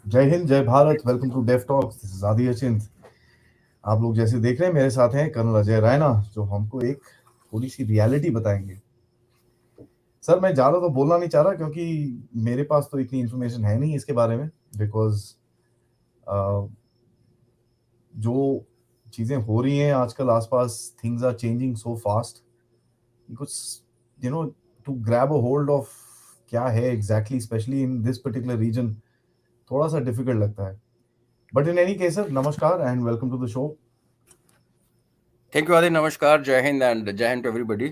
जय हिंद, जय Bharat. Welcome to Deaf Talks. This is Aadi Achint. आप लोग जैसे देख रहे हैं, मेरे साथ हैं कर्नल अजय रायना, जो हमको एक थोड़ी सी रियलिटी बताएंगे। सर, मैं ज़्यादा तो बोलना नहीं चाह रहा, क्योंकि मेरे पास तो इतनी इन्फॉर्मेशन है नहीं इसके बारे में। बिकॉज जो चीज़ें हो रही हैं आजकल आसपास, things are changing so fast. कुछ you know to grab a hold of क्या है exactly, specially in this particular region, थोड़ा सा डिफिकल्ट लगता है। But in any case, sir, नमस्कार and welcome to the show. Thank you, Adi. Namaskar, Jai Hind, and Jai Hind to everybody.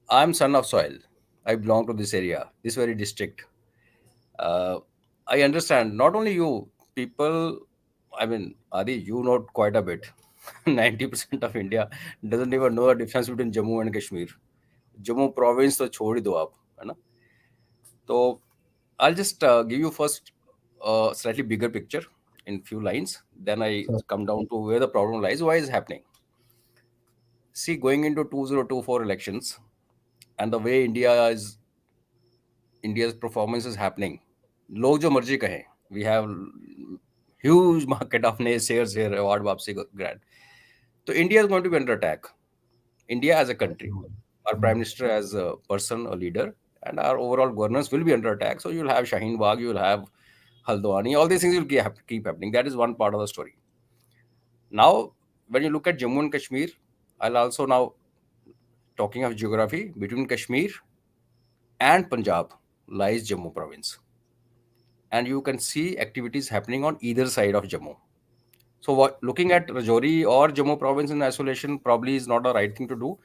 I'm son of soil. I belong to this area, this very district. Uh, I understand. Not only you, people. I mean, Adi, you know quite a bit. 90% of India doesn't even know the difference between Jammu and Kashmir. Jammu province तो छोड़ ही दो आप, है ना? तो I'll just give you first a slightly bigger picture in few lines. Then I sir, come down to where the problem lies, why is happening. See, going into 2024 elections and the way India's performance is happening, लोग जो मर्जी कहें, we have huge market of naysayers here, award वापसी grant. So India is going to be under attack. India as a country, our prime minister as a person, a leader, and our overall governance will be under attack. So you'll have Shaheen Bagh, you'll have Haldwani, all these things will keep happening. That is one part of the story. Now, when you look at Jammu and Kashmir, I'll also now talking of geography between Kashmir and Punjab lies Jammu province, and you can see activities happening on either side of Jammu. So, looking at Rajouri or Jammu province in isolation probably is not the right thing to do.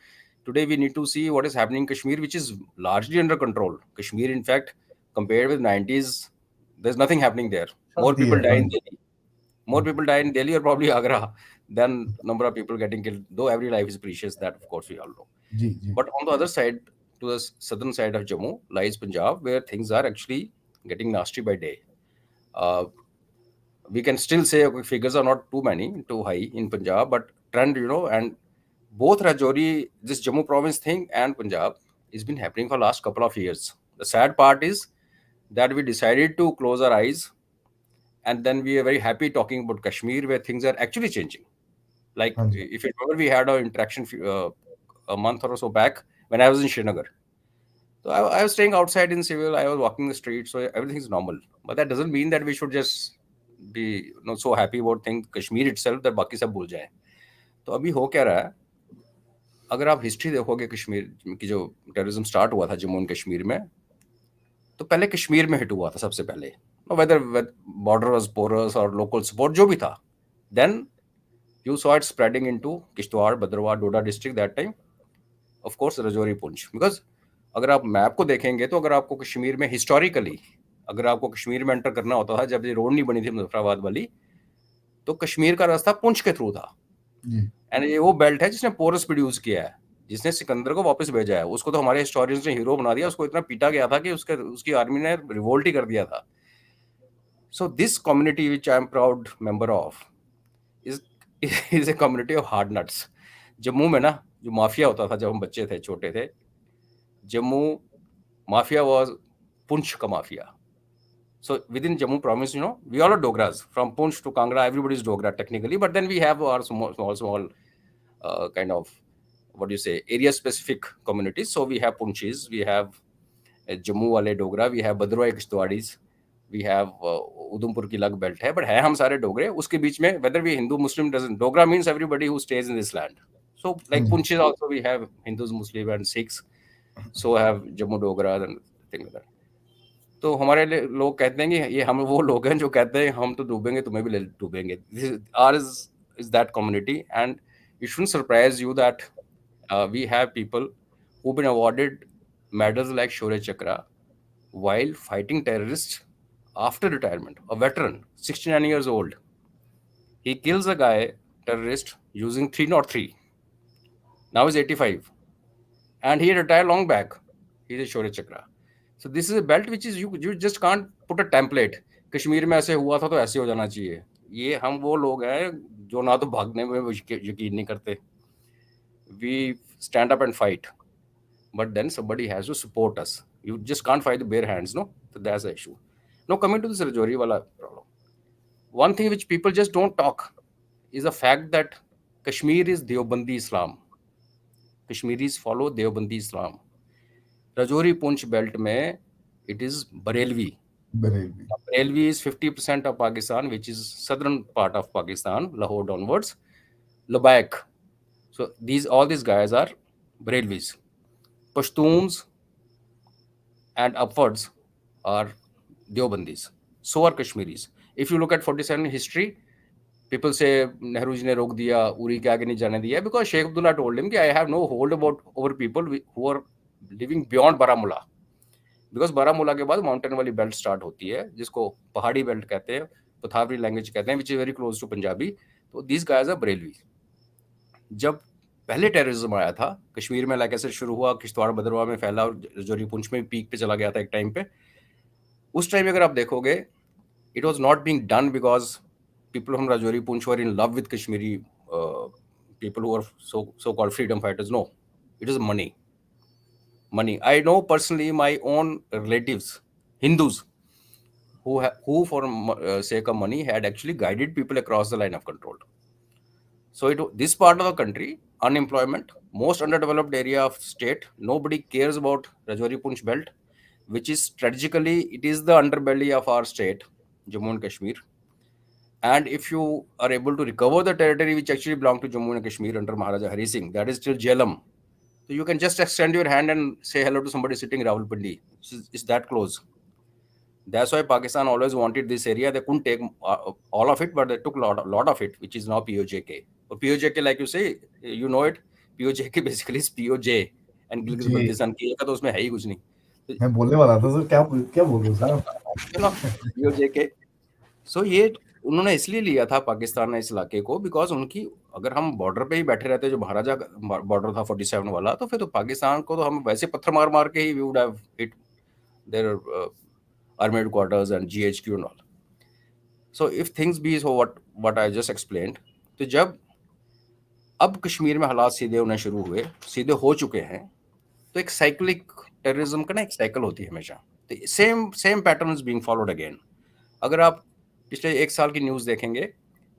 Today, we need to see what is happening in Kashmir, which is largely under control. Kashmir, in fact, compared with 90s, there's nothing happening there. More Shanti people है, die हाँ in ji. Delhi. More people die in Delhi or probably Agra than number of people getting killed. Though every life is precious, that of course we all know. Ji ji. But on the other side, to the southern side of Jammu, lies Punjab, where things are actually getting nasty by day. Uh, we can still say okay, figures are not too many, too high in Punjab, but trend, and both Rajouri, this Jammu province thing, and Punjab has been happening for last couple of years. The sad part is that we decided to close our eyes, and then we are very happy talking about Kashmir, where things are actually changing. Like हाँ जी। if you remember, we had an interaction a month or so back when I was in Srinagar. So I was staying outside in civil. I was walking the street, so everything is normal. But that doesn't mean that we should just be so happy about things Kashmir itself that बाकी सब भूल जाएं. तो अभी हो क्या रहा है? अगर आप हिस्ट्री देखोगे कश्मीर की, जो टेररिज्म स्टार्ट हुआ था जम्मू एंड कश्मीर में, तो पहले कश्मीर में हिट हुआ था सबसे पहले. वेदर बॉर्डर वाज पोरस और लोकल सपोर्ट जो भी था, then you saw it spreading into Kishtwar, Bhadrawah, Doda district that time. Of course, Rajouri Punch. Because अगर आप मैप को देखेंगे तो अगर आपको कश्मीर में हिस्टोरिकली, अगर आपको कश्मीर में एंटर करना होता था जब ये रोड नहीं बनी थी मुजफ्फराबाद वाली, तो कश्मीर का रास्ता पुंछ के थ्रू था. जी एंड ये वो बेल्ट है जिसने पोरस प्रोड्यूस किया है, जिसने सिकंदर को वापस भेजा है. उसको तो हमारे हिस्टोरियंस ने हीरो बना दिया, उसको इतना पीटा गया था कि उसकी आर्मी ने रिवोल्ट ही कर दिया था. So this community which I am proud member of is is a community of hard nuts. Jammu में ना जो माफिया होता था जब हम बच्चे थे, छोटे थे, जम्मू माफिया वाज पुंछ का mafia. So within Jammu province, we all are Dogras. From Punch to Kangra, everybody is Dogra technically, but then we have our small kind of, what do you say, area specific communities. So we have Punchis, we have Jammu wale Dogra, we have Badroi Kishtwadis, we have Udhampur की अलग belt है, but है हम सारे डोगरे. उसके बीच में whether we Hindu Muslim doesn't, Dogra means everybody who stays in this land. So हाँ like ji. Punchis also we have Hindus, Muslim and Sikhs. So have Jammu Dogra and thing like that. तो हमारे लोग कहते हैं कि ये हम वो लोग हैं जो कहते हैं हम तो डूबेंगे तुम्हें भी डूबेंगे. Our is that community. And it shouldn't surprise you that we have people who've been awarded medals like Shaurya Chakra while fighting terrorists after retirement. A veteran, 69 years old, he kills a guy, terrorist, using 303. Now he's 85. And he retired long back. He's a Shaurya Chakra. So this is a belt which is you just can't put a template. Kashmir में ऐसे हुआ था तो ऐसे हो जाना चाहिए. ये हम वो लोग हैं जो ना तो भागने में यकीन नहीं करते. We stand up and fight, but then somebody has to support us. You just can't fight the bare hands, no? So that's the issue. Now, coming to this Rajouri wala problem, one thing which people just don't talk is the fact that Kashmir is Deobandi Islam. Kashmiris follow Deobandi Islam. Rajouri Punch belt mein it is Barelvi. Bareilly. Barelvi is 50% of Pakistan, which is southern part of Pakistan, Lahore downwards. Labaik. So these guys are Barelvis. Pashtuns and upwards are Deobandis. So are Kashmiris. If you look at 47 history, people say Nehru ji ne rok diya, Uri ke aage nahi jane diya, because Sheikh Abdullah told him that I have no hold about over people who are living beyond Baramulla. Because Baramulla के बाद mountain वाली belt start होती है जिसको पहाड़ी belt कहते हैं, पथावरी language कहते हैं, which is very close to Punjabi. तो दिस गाइज आर बरेलवी. जब पहले टेररिज्म आया था कश्मीर में, लाइक ऐसे शुरू हुआ, किश्तवाड़ भद्रवाह में फैला और रजौरी पुंछ में पीक पे चला गया था एक टाइम पे. उस टाइम अगर आप देखोगे, it was not being done because people from Rajouri Punch were in love with Kashmiri people who are so called freedom fighters. No, it is money. I know personally my own relatives, Hindus, who for sake of money had actually guided people across the line of control. So this part of the country, unemployment, most underdeveloped area of state, nobody cares about Rajouri Punch belt, which is strategically it is the underbelly of our state, Jammu and Kashmir. And if you are able to recover the territory which actually belonged to Jammu and Kashmir under Maharaja Hari Singh, that is still Jhelum. So you can just extend your hand and say hello to somebody sitting in Rawalpindi. It's that close. That's why Pakistan always wanted this area. They couldn't take all of it, but they took lot of it, which is now POJK. Or POJK, like you say, you know it. POJK basically is POJ and Gilgit जी, Baltistan. K का तो उसमें है ही कुछ नहीं. मैं बोलने वाला था सर, क्या क्या बोल रहे हो सर आप? You know, POJK. सो ये उन्होंने इसलिए लिया था पाकिस्तान ने इस इलाके को, बिकॉज उनकी अगर हम बॉर्डर पे ही बैठे रहते जो महाराजा बॉर्डर था 47 वाला, तो फिर तो पाकिस्तान को तो हम वैसे पत्थर मार मार के ही we would have hit their army headquarters and GHQ and all. So if things be so what I just explained, तो जब अब कश्मीर में हालात सीधे होने शुरू हुए, सीधे हो चुके हैं, तो एक साइक्लिक टेररिज्म का ना एक साइकिल होती है हमेशा. तो same pattern is being followed again. अगर आप पिछले एक साल की न्यूज़ देखेंगे,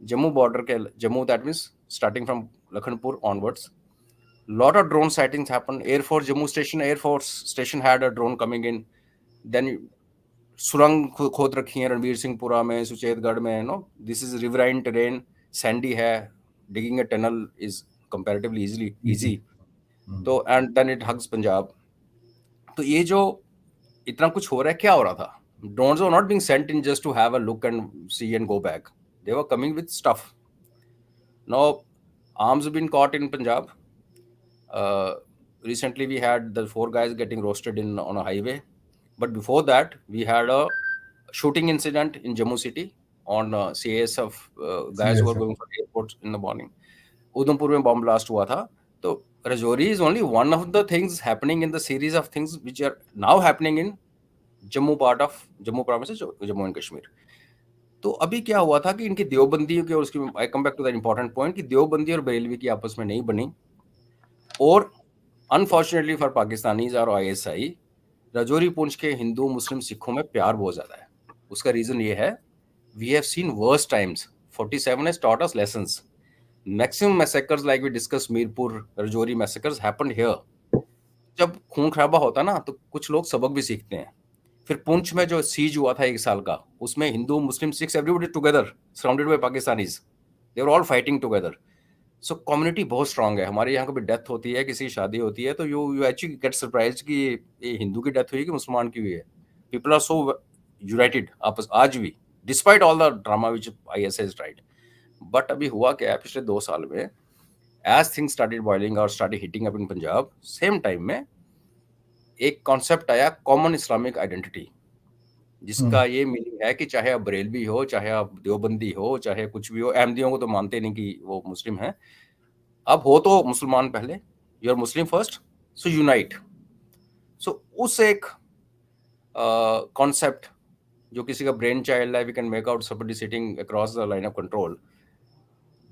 जम्मू बॉर्डर के, Jammu that means starting from Lakhanpur onwards, lot of drone sightings happen. Air Force station had a drone coming in. Then सुरंग खोद रखी है रणवीर सिंहपुरा में, सुचेतगढ़ में. No, this is riverine terrain, sandy है, digging a tunnel is comparatively easy. तो and then it hugs Punjab. तो ये जो इतना कुछ हो रहा है, क्या हो रहा था? Drones were not being sent in just to have a look and see and go back. They were coming with stuff. Now, arms have been caught in Punjab. Recently, we had the 4 guys getting roasted on a highway. But before that, we had a shooting incident in Jammu city on CASF guys who were going for airports in the morning. Udhampur में bomb blast हुआ था. तो Rajouri is only one of the things happening in the series of things which are now happening in Jammu part of Jammu province, Jammu and Kashmir. तो अभी क्या हुआ था कि इनकी देवबंदी के, और उसकी I come back to that important point, कि देवबंदी और बरेलवी की आपस में नहीं बनी. और अनफॉर्चुनेटली फॉर पाकिस्तानीज और ISI, राजौरी पुंछ के हिंदू मुस्लिम सिखों में प्यार बहुत ज्यादा है. उसका रीजन ये है, we have seen worst times. 47 has taught us lessons. Maximum massacres like we discussed, Mirpur Rajouri massacres happened here. जब खून खराबा होता ना, तो कुछ लोग सबक भी सीखते हैं. फिर पुंछ में जो सीज हुआ था 1 साल का, उसमें Hindu Muslim Sikhs everybody together surrounded by Pakistanis, they were all fighting together. So community बहुत स्ट्रांग है. हमारे यहाँ कभी डेथ होती है, किसी की शादी होती है, तो यू एक्चुअली गेट सरप्राइज कि ये हिंदू की डेथ हुई है कि मुसलमान की हुई है. पीपल आर सो यूनाइटेड आपस आज भी, despite all the drama which ISI has tried. But अभी हुआ क्या है पिछले 2 साल में, एज थिंग्स स्टार्टेड बॉइलिंग और started hitting up in Punjab, same time में एक कॉन्सेप्ट आया, कॉमन इस्लामिक आइडेंटिटी, जिसका ये मीनिंग है कि चाहे आप बरेलवी हो, चाहे आप देवबंदी हो, चाहे कुछ भी हो, अहमदियों को तो मानते नहीं कि वो मुस्लिम है. अब हो तो मुसलमान पहले, you are Muslim first, so unite. So उस एक कॉन्सेप्ट जो किसी का ब्रेन चाइल्ड है, we can make out somebody sitting across the line of control,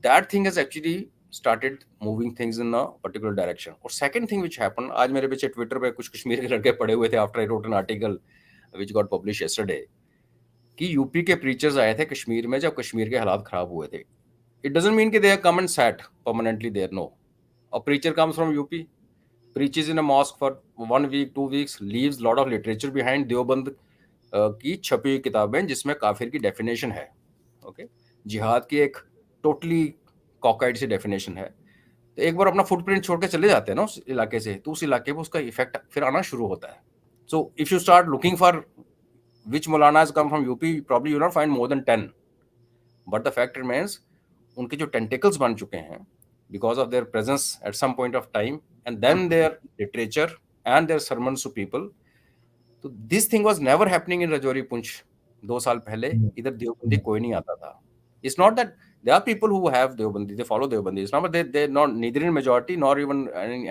that thing has actually started moving things in a particular direction. और second thing which happened, आज मेरे पीछे ट्विटर पे कुछ कश्मीर के लड़के पड़े हुए थे after I wrote an article which got published yesterday. कि यूपी के प्रीचर्स आए थे कश्मीर में जब कश्मीर के हालात खराब हुए थे. इट डजंट मीन कि they come and sat permanently there. No. A preacher comes from UP, preaches in a mosque for 1 week, 2 weeks, leaves lot of literature behind. Deoband की छपी हुई किताबें जिसमें काफिर की डेफिनेशन है. ओके. जिहाद की एक टोटली कॉकाइड सी डेफिनेशन है. तो एक बार अपना फुटप्रिंट छोड़ के चले जाते हैं ना उस इलाके से, तो उस इलाके पे उसका इफेक्ट फिर आना शुरू होता है. So if you start looking for which maulanas come from UP, probably you not find more than 10. But the fact remains, उनके जो टेंटिकल्स बन चुके हैं because of their presence at some point of time, and then their literature and their sermons to people. तो this thing was never happening in Rajouri Punch. 2 साल पहले इधर देवबंदी कोई नहीं आता था. It's not that there are people who have Deobandi, they follow Deobandi. It's not, but they not neither in majority nor even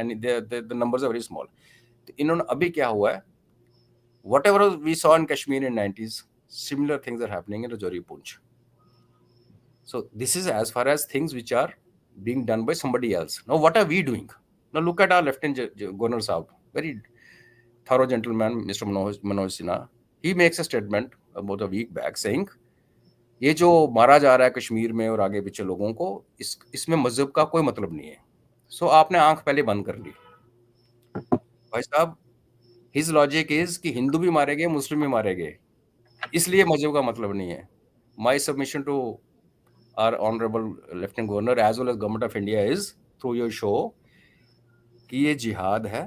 any the numbers are very small. तो इन्होंने अभी क्या हुआ है? Whatever we saw in Kashmir in 90s, similar things are happening in Rajouri Punch. So this is as far as things which are being done by somebody else. Now, what are we doing? Now, look at our Lieutenant Governor Saab, very thorough gentleman, Mr. Manoj Sinha. He makes a statement about a week back saying, ये जो मारा जा रहा है कश्मीर में और आगे पीछे लोगों को, इसमें मजहब का कोई मतलब नहीं है. सो आपने आंख पहले बंद कर ली. भाई साहब, हिज लॉजिक इज कि हिंदू भी मारे गए, मुस्लिम भी मारे गए, इसलिए मजहब का मतलब नहीं है. My submission to our honorable Lieutenant Governor as well as Government of India is through your show कि ये जिहाद है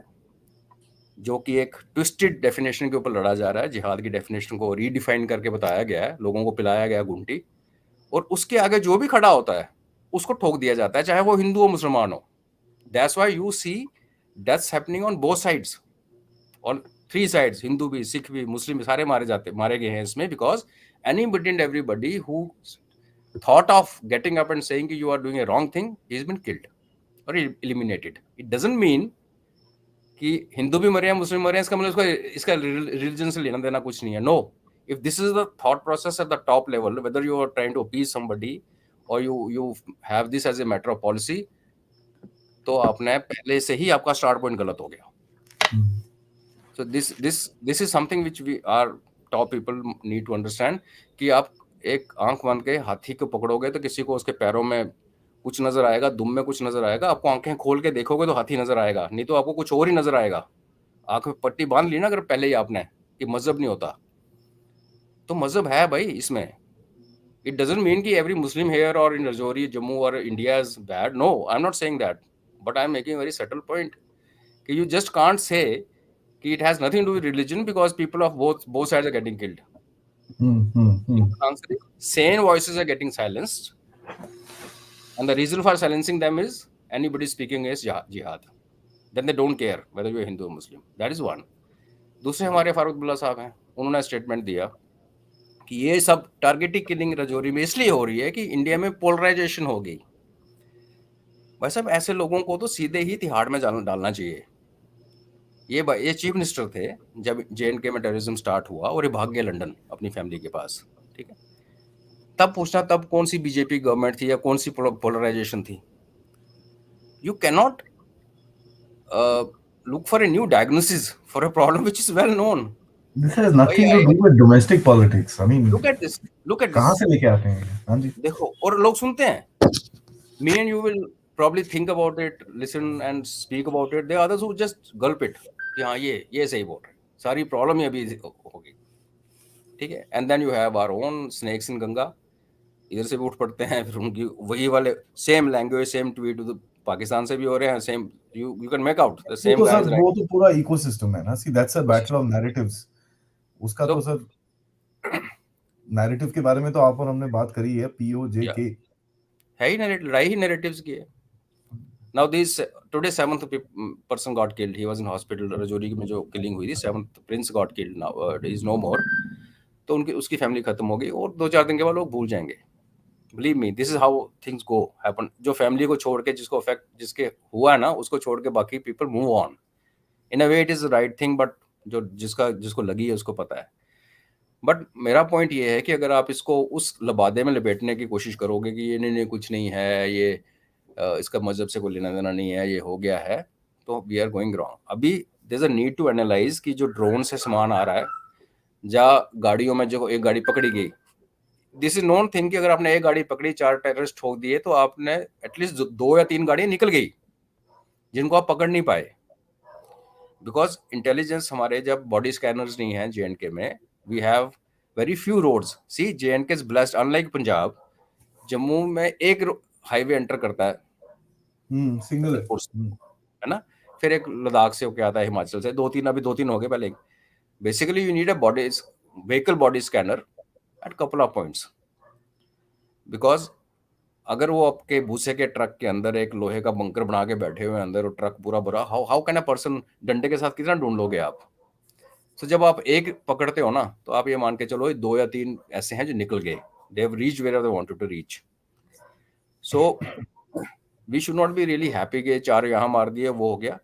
जो कि एक ट्विस्टेड डेफिनेशन के ऊपर लड़ा जा रहा है. जिहाद की डेफिनेशन को रीडिफाइन करके बताया गया है, लोगों को पिलाया गया गुंटी, और उसके आगे जो भी खड़ा होता है उसको ठोक दिया जाता है, चाहे वो हिंदू हो मुसलमान हो. That's why you see deaths happening on both sides, on 3 sides. Hindu भी, सिख भी, मुस्लिम भी, सारे मारे गए हैं इसमें, because anybody and everybody who thought of getting up and saying you are doing a wrong thing, he's been killed or eliminated. It doesn't mean कि हिंदू भी मरे हैं, मुस्लिम मरे हैं, इसका मतलब इसका रिलीजन से लेना देना कुछ नहीं है. No. If this is the thought process at the top level, whether you are trying to appease somebody or you have this as a matter of policy, तो आपने पहले से ही आपका स्टार्ट पॉइंट गलत हो गया. So this is something which we our top people need to understand कि आप एक आंख बंद के हाथी को पकड़ोगे तो किसी को उसके पैरों में कुछ नजर आएगा, दुम में कुछ नजर आएगा. आपको आंखें खोल के देखोगे तो हाथी नजर आएगा, नहीं तो आपको कुछ और ही नजर आएगा. आंख में पट्टी बांध ली ना अगर पहले ही आपने कि मजहब नहीं होता, तो मजहब है भाई इसमें. इट डजंट मीन कि एवरी मुस्लिम हेयर और इन रजौरी, जम्मू और India is bad. No, I am not saying that, but I am making very subtle point कि यू जस्ट कांट से कि it has nothing to do with religion because people of both sides are getting killed. Answer is, sane voices are getting silenced, and the reason for silencing them is anybody speaking against jihad. Then they don't care whether you are Hindu or Muslim. That is one. दूसरे हमारे फारूक अब्दुल्ला साहब हैं, उन्होंने statement दिया कि ये सब targeted killing Rajouri में इसलिए हो रही है कि इंडिया में पोलराइजेशन हो गई. भाई साहब, ऐसे लोगों को तो सीधे ही तिहाड़ में डालना चाहिए. ये चीफ मिनिस्टर थे जब JNK में टेररिज्म स्टार्ट हुआ और ये भाग गए लंदन अपनी फैमिली के पास. ठीक है, तब पूछना तब कौन सी बीजेपी गवर्नमेंट थी या कौन सी पोलराइजेशन थी. You can not look for a new diagnosis for a problem which is well known. This has nothing to do with domestic politics. I mean, look at this. कहाँ से लेके आते हैं? हाँ जी. देखो, और लोग सुनते हैं. Me and you will probably think about it, listen and speak about it. There are others who just gulp it. कि हाँ ये सही बोल रहे, सारी प्रॉब्लम ही अभी होगी. ठीक है, and then you have our own snakes in Ganga, इधर से भी उठ पड़ते हैं, फिर उनकी वही वाले same language, same tweet Pakistan से भी हो रहे हैं, same you can make out the same guys. वो तो पूरा इकोसिस्टम है ना. See that's a battle of narratives. उसका तो सर नैरेटिव के बारे में तो आप और हमने बात करी है. POJK है ही लड़ाई ही नैरेटिव्स की है. Now today 7th person got killed. He was in hospital. Rajouri में जो किलिंग हुई थी, 7th prince got killed. Now he is no more. तो उसकी फैमिली खत्म हो गई और 2-4 दिन के बाद लोग भूल जाएंगे. Believe me, this is how things happen. जो फैमिली को छोड़ के जिसके हुआ ना, उसको छोड़ के बाकी people move on. In a way it is the right thing, but जिसको लगी है उसको पता है. बट मेरा पॉइंट ये है कि अगर आप इसको उस लबादे में लपेटने की कोशिश करोगे कि ये नहीं कुछ नहीं है, ये इसका मजहब से कोई लेना देना नहीं है, ये हो गया है, तो वी आर गोइंग रॉन्ग. अभी there is a need to analyse कि जो ड्रोन से सामान आ रहा है, जहाँ गाड़ियों में जो एक गाड़ी पकड़ी गई, दिस इज नोन थिंग कि अगर आपने एक गाड़ी पकड़ी, 4 टेररिस्ट ठोक दिए, तो आपने एटलीस्ट 2 या 3 गाड़ियाँ निकल गई, जिनको आप पकड़ नहीं पाए। बिकॉज इंटेलिजेंस हमारे, जब बॉडी स्कैनर्स नहीं है जेएंडके में, we have very few roads. See J and K is blessed, unlike Punjab. Jammu में एक हाईवे एंटर करता है सिंगल है। जबलपुर से, है ना, फिर एक लद्दाख से होके आता है, हिमाचल से 2-3, अभी 2-3 हो गए पहले। Basically you need a body vehicle body scanner at couple of points, because अगर वो आपके भूसे के ट्रक के अंदर एक लोहे का बंकर बना के बैठे हुए हैं अंदर, और ट्रक पूरा भरा, how how can a person, डंडे के साथ कितना ढूंढ लोगे आप? तो जब आप एक पकड़ते हो ना, तो आप ये मान के चलो 2 या 3 ऐसे हैं जो निकल गए, they have reached where they wanted to reach. So we should not be really happy कि 4 यहाँ मार दिए, वो हो गया।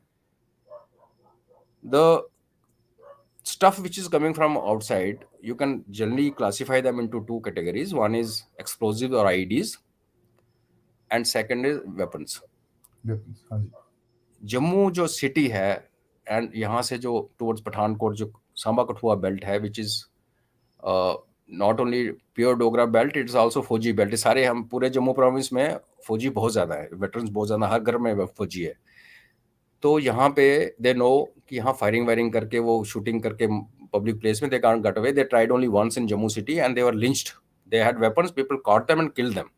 The stuff which is coming from outside, you can generally classify them into 2 categories. One is explosives or IEDs, and second is weapons. Weapons, हाँ जी। जम्मू जो city है, एंड यहाँ से जो टुवर्ड्स पठानकोट, जो सांबा कठुआ बेल्ट है, which is not only pure Dogra belt, it is also फौजी belt. सारे, हम पूरे जम्मू प्रोविंस में फौजी बहुत ज़्यादा है, वेटरन्स बहुत ज़्यादा, हर घर में फौजी है। तो यहाँ पे दे नो कि यहाँ फायरिंग वायरिंग करके, वो शूटिंग करके पब्लिक प्लेस में, they can't get away. They tried only once in Jammu city and they were lynched. They had weapons, people caught them and kill them.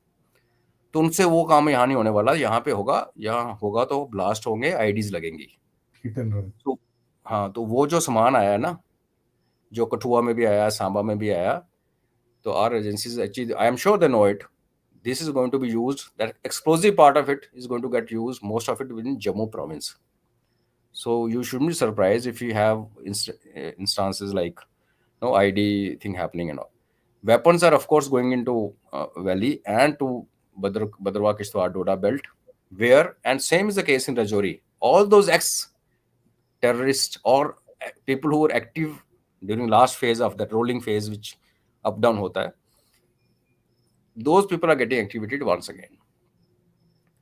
तो उनसे वो काम यहाँ नहीं होने वाला, यहाँ पे होगा। यहाँ होगा तो ब्लास्ट होंगे, आईडीज लगेंगी। Hit and run. तो हाँ, तो वो जो सामान आया है ना, जो कठुआ में भी आया, सांबा में भी आया, तो our agencies actually, I am sure they know it, this is going to be used, that explosive part of it is going to get used, most of it within Jammu province. So you shouldn't be surprised if you have instances like no ID thing happening and all. Weapons are of course going into Valley and to Bhadrawa Kishtwar Doda belt, where, and same is the case in Rajouri, all those ex terrorists or people who were active during last phase of that rolling phase, which up down hota hai, those people are getting activated once again.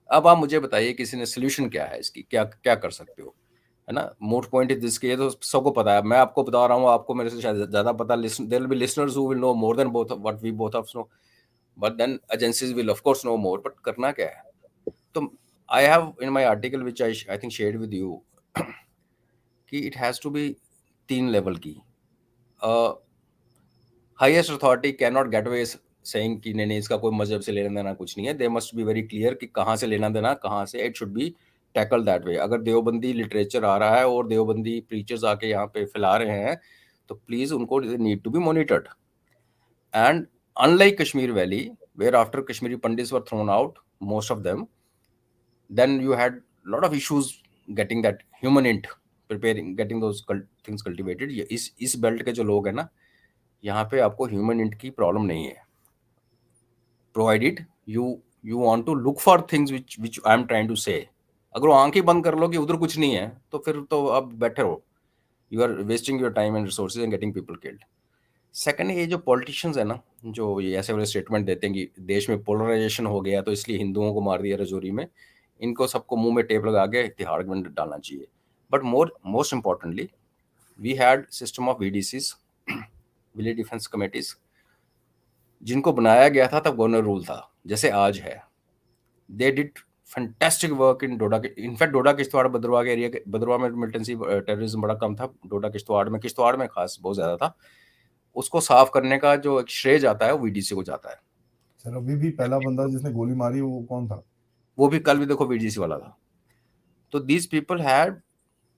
अब आप मुझे बताइए, किसी ने solution क्या है इसकी, क्या क्या कर सकते हो, है ना? मोस्ट पॉइंट इज दिस, ये तो सबको पता है, मैं आपको बता रहा हूँ, आपको मेरे से शायद ज्यादा पता, there will be listeners who will know more than both what we both of know, but then agencies will of course know more. But करना क्या है? तो I have in my article which I think shared with you, कि it has to be 3 level की। Highest authority can not get away saying कि नहीं नहीं, इसका कोई मजहब से लेना देना कुछ नहीं है। They must be very clear कि कहाँ से लेना देना, कहाँ से, it should be tackle that way. अगर देवबंदी लिटरेचर आ रहा है और देवबंदी प्रीचर्स आके यहाँ पे फैला रहे हैं, तो प्लीज उनको need to be monitored. And unlike Kashmir valley, where after Kashmiri Pandits were thrown out, most of them, then you had a lot of issues getting that human int, preparing, getting those things cultivated। ये इस belt के जो लोग हैं ना, यहाँ पे आपको ह्यूमन इंट की प्रॉब्लम नहीं है, provided you want to look for things which I am trying to say. अगर वो आंखें बंद कर लो कि उधर कुछ नहीं है, तो फिर तो आप बैठे रहो, you are wasting your time and resources and getting people killed. Second, ये जो पॉलिटिशियंस है ना, जो ये ऐसे वाले स्टेटमेंट देते हैं कि देश में पोलराइजेशन हो गया तो इसलिए हिंदुओं को मार दिया रजौरी में, इनको सबको मुंह में टेप लगा के तिहाड़ में डालना चाहिए। But most importantly, we had system of VDCs, village defence committees, जिनको बनाया गया था तब गवर्नर रूल था, जैसे आज है। They did fantastic work in Doda के, इनफैक्ट डोडा किश्तवाड़ बदरवा के एरिया, बदरवा में मिलिटेंसी टेररिज्म बड़ा कम था, डोडा किश्तवाड़ में खास बहुत ज्यादा था। उसको साफ करने का जो एक श्रेय जाता है वो वीडीसी को जाता है। सर अभी भी पहला बंदा जिसने गोली मारी वो कौन था? वो भी कल भी देखो वीडीसी वाला था। तो these people had,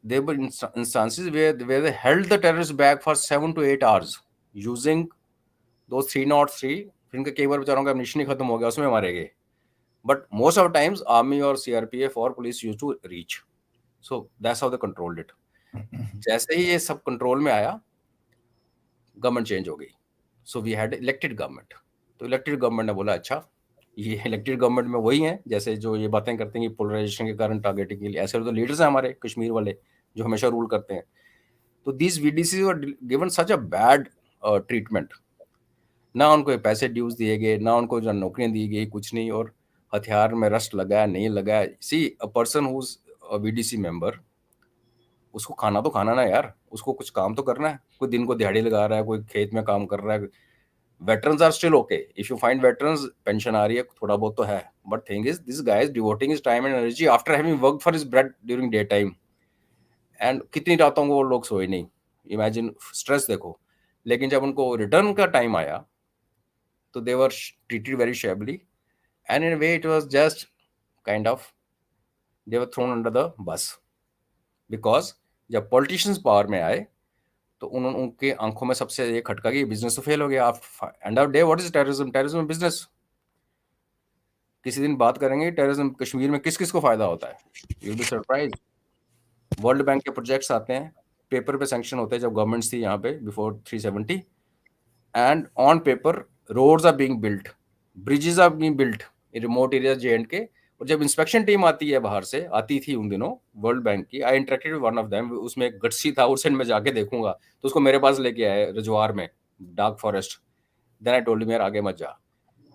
there were instances where they held the terrorists back for 7 to 8 hours using those 303, जिनके कई बार बेचारों का एमिनिशन ही खत्म हो गया, उसमें मारे गए। But most of times army और सीआरपीएफ और police use to reach, so that's how they controlled it. जैसे ही ये सब कंट्रोल में आया, गवर्नमेंट चेंज हो गई, so we had elected government. तो इलेक्टेड गवर्नमेंट ने बोला अच्छा, ये इलेक्टेड गवर्नमेंट में वही हैं जैसे जो ये बातें करते हैं कि पोलराइजेशन के कारण टारगेटिंग के लिए, ऐसे तो लीडर्स हैं हमारे कश्मीर वाले जो हमेशा रूल करते हैं। तो these VDC were given such a bad treatment, ना उनको पैसे ड्यूज दिए गए, ना उनको जो नौकरियां दी गई, कुछ नहीं, और हथियार में रस्ट लगाया नहीं लगाया। See a person who is a VDC member, उसको खाना तो खाना ना यार, उसको कुछ काम तो करना है, कोई दिन को दिहाड़ी लगा रहा है, कोई खेत में काम कर रहा है। Veterans are still okay, if you find veterans, pension आ रही है, थोड़ा बहुत तो है, but thing is this guy is devoting his time and energy after having work for his bread during day time, and कितनी रातों को वो लोग सोए नहीं, इमेजिन स्ट्रेस देखो। लेकिन जब उनको रिटर्न का टाइम आया तो they were treated very shabbily, and in way it was just kind of they were thrown under the bus, because जब पॉलिटिशियंस पावर में आए तो उन्होंने उनके आंखों में सबसे ये खटका कि बिजनेस तो फेल हो गया। आप end of day what is terrorism? Terrorism business. किसी दिन बात करेंगे टेररिज्म कश्मीर में किस किस को फायदा होता है, you will be surprise. World bank के प्रोजेक्ट्स आते हैं, पेपर पे सैंक्शन होते हैं जब गवर्नमेंट्स थी यहाँ पे before 370, and on paper roads are being built, bridges are being built in remote area J&K के। और जब इंस्पेक्शन टीम आती है बाहर से, आती थी उन दिनों वर्ल्ड बैंक की, I interacted with one of them, उसमें एक गट्सी था, उस दिन मैं जाके देखूंगा, तो उसको मेरे पास लेके आए रजवार में, dark forest. Then I told him यार आगे मत जा।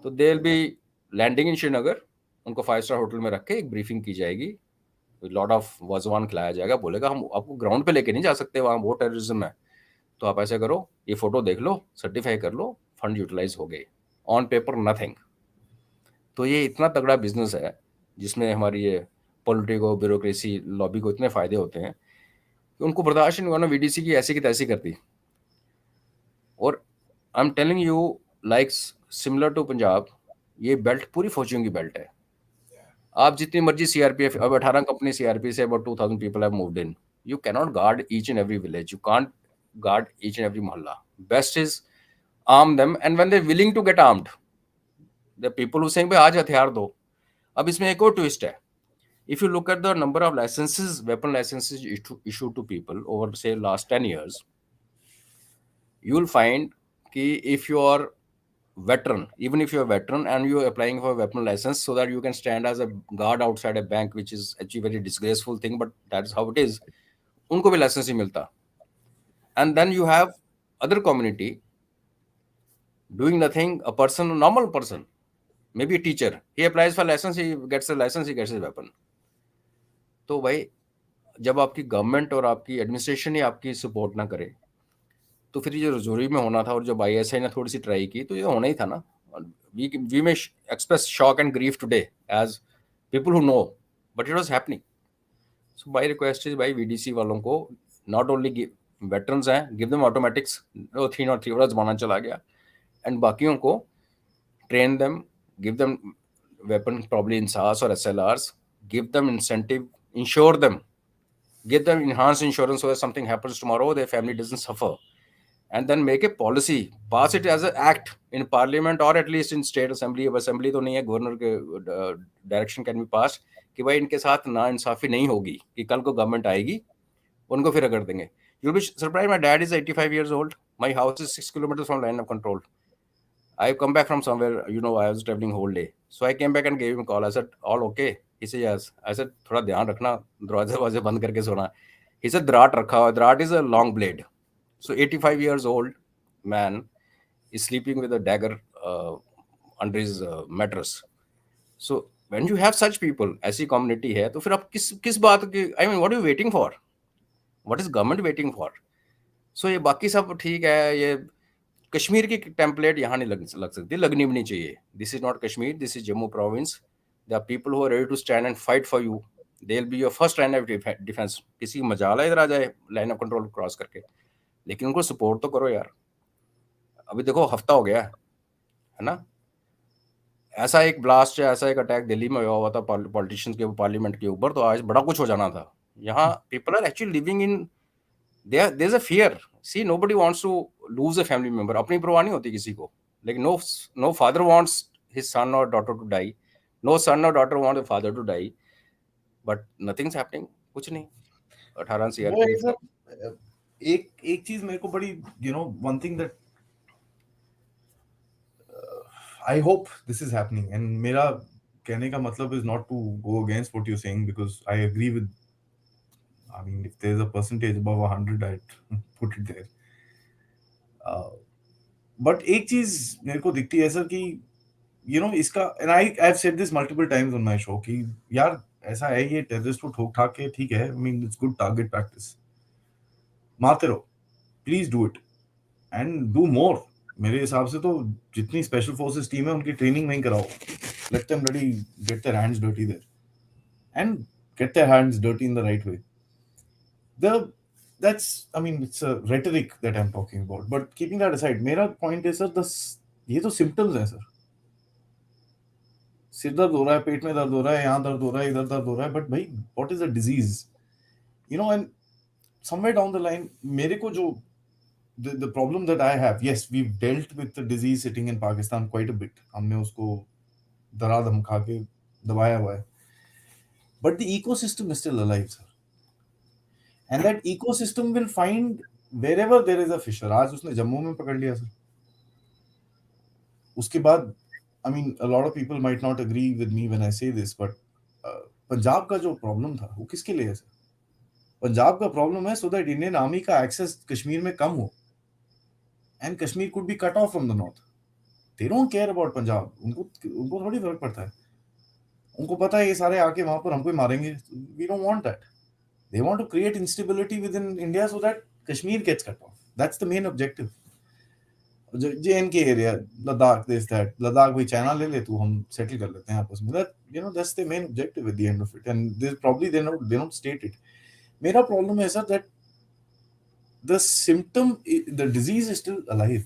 तो they will be landing in Srinagar, उनको 5 स्टार होटल में रख के एक ब्रीफिंग की जाएगी, लॉट ऑफ वाजवान खिलाया जाएगा, बोलेगा हम आपको ग्राउंड पे लेके नहीं जा सकते, वहाँ वो टेररिज्म है, तो आप ऐसे करो, ये फोटो देख लो, सर्टिफाई कर लो, फंड यूटिलाइज हो गए, ऑन पेपर नथिंग। तो ये इतना तगड़ा बिजनेस है जिसमें हमारी ये पॉलिटिको, ब्यूरोक्रेसी, लॉबी को इतने फायदे होते हैं कि उनको बर्दाश्त नहीं हुआ ना, VDC की ऐसी तैसी करती। और I am telling you, like similar to Punjab, ये बेल्ट पूरी फौजियों की बेल्ट है। आप जितनी मर्जी CRPF, अब 18 कंपनी CRP से about 2000 people have moved in, you cannot guard each and every village, you can't guard each and every mohalla. Best is arm them, and when they're willing to get armed, the people who saying भाई आज हथियार दो। अब इसमें एक और twist है, if you look at the number of licenses, weapon licenses issued to people over say last 10 years, you will find कि if you are veteran, even if you are veteran and you are applying for a weapon license so that you can stand as a guard outside a bank, which is actually very disgraceful thing, but that is how it is, उनको भी licence नहीं मिलता। And then you have other community doing nothing, a person, a normal person, maybe a teacher, he applies for license, he gets a license, he gets a weapon। तो भाई जब आपकी government और आपकी एडमिनिस्ट्रेशन ही आपकी support ना करे, तो फिर ये जो रजौरी में होना था और जब ISI ने थोड़ी सी ट्राई की तो ये होना ही था ना। We may express shock and grief today as people who know, but it was happening. So my request is भाई VDC वालों को, नॉट ओनली वेटरन्स हैं, गिव देम ऑटोमेटिक्स, 303 वाला जमाना चला गया, एंड बाकियों को train them, give them weapon, probably in SAS or SLRs, give them incentive, insure them, give them enhanced insurance so that something happens tomorrow, their family doesn't suffer. And then make a policy, pass it as an act in parliament or at least in state assembly। अब assembly तो नहीं है, governor के direction can be पास कि भाई इनके साथ ना इंसाफी नहीं होगी, कि कल को गवर्नमेंट आएगी उनको फिर कर देंगे। You'll be surprised, my dad is 85 years old, my house is 6 kilometers from line of control, I come back from somewhere, I was traveling whole day. So I came back and gave him a call. I said, all okay? He said, yes. I said, थोड़ा ध्यान रखना, दरवाजे बंद करके सोना। He said, दराट रखा हुआ, दराट is a long blade. So 85 years old man is sleeping with a dagger under his mattress. So when you have such people, ऐसी community है, तो फिर आप किस बात की, I mean, what are you waiting for? What is government waiting for? So ये बाकी सब ठीक है, ये कश्मीर की टेम्पलेट यहाँ नहीं लग सकती, लगनी भी नहीं चाहिए। This is not Kashmir, this is Jammu province. They are people who are ready to stand and fight for you, they will be your first line of defence. किसी की मजाल है इधर आ जाए लाइन ऑफ कंट्रोल क्रॉस करके, लेकिन उनको सपोर्ट तो करो यार। अभी देखो हफ्ता हो गया है ना, ऐसा एक ब्लास्ट, ऐसा एक अटैक दिल्ली में हुआ था पॉलिटिशियंस के पार्लियामेंट के ऊपर, तो आज बड़ा कुछ हो जाना था। यहाँ people are actually living in, there's a fear, see nobody wants to lose a family member, अपनी परवाह नहीं होती किसी को, लेकिन no father wants his son or daughter to die, no son or daughter want a father to die, but nothing's happening, कुछ नहीं। 18 वो CRPF का एक एक चीज मेरे को बड़ी, one thing that I hope this is happening, and मेरा कहने का मतलब is not to go against what you're saying, because I agree with, I mean, if there's a percentage above 100, I'd put it there. But एक चीज मेरे को दिखती है सर कि इसका, and I've said this multiple times on my show कि यार ऐसा है, ये टेररिस्ट को ठोक ठाक के ठीक है, I mean it's good target practice, मारते रहो, please do it and do more. मेरे हिसाब से तो जितनी स्पेशल फोर्सेस टीम है उनकी ट्रेनिंग वहीं कराओ, let them bloody get their hands dirty there and get their hands dirty in the right way. The that's I mean it's a rhetoric that I'm talking about. But keeping that aside, मेरा point है sir, दस ये तो symptoms हैं sir. सिर दर्द हो रहा है, पेट में दर्द हो रहा है, यहाँ दर्द हो रहा है, इधर दर्द हो रहा है, बट भाई what is the disease? You know, and somewhere down the line मेरे को जो the problem that I have, yes, we've dealt with the disease sitting in Pakistan quite a bit. हमने उसको दरा दम खा के दबाया हुआ है, but the ecosystem is still alive, sir. And that ecosystem will find wherever there is a fisher. आज उसने जम्मू में पकड़ लिया सर, उसके बाद I mean a lot of people might not agree with me when I say this, but Punjab का जो problem था वो किसके लिए है सर? पंजाब का प्रॉब्लम है so that इंडियन आर्मी का एक्सेस कश्मीर में कम हो and Kashmir could be cut off from the north. They don't care about Punjab, उनको थोड़ी फर्क पड़ता है, उनको पता है ये सारे आके वहां पर हमको ही मारेंगे। We don't want that. They want to create instability within India so that Kashmir gets cut off. That's the main objective. JNK area, Ladakh, this, that. Ladakh भाई चाइना ले ले तू, हम सेटल कर लेते हैं आपस में। That, you know, that's the main objective at the end of it. And they probably they don't state it. मेरा problem है sir that the symptom, the disease is still alive.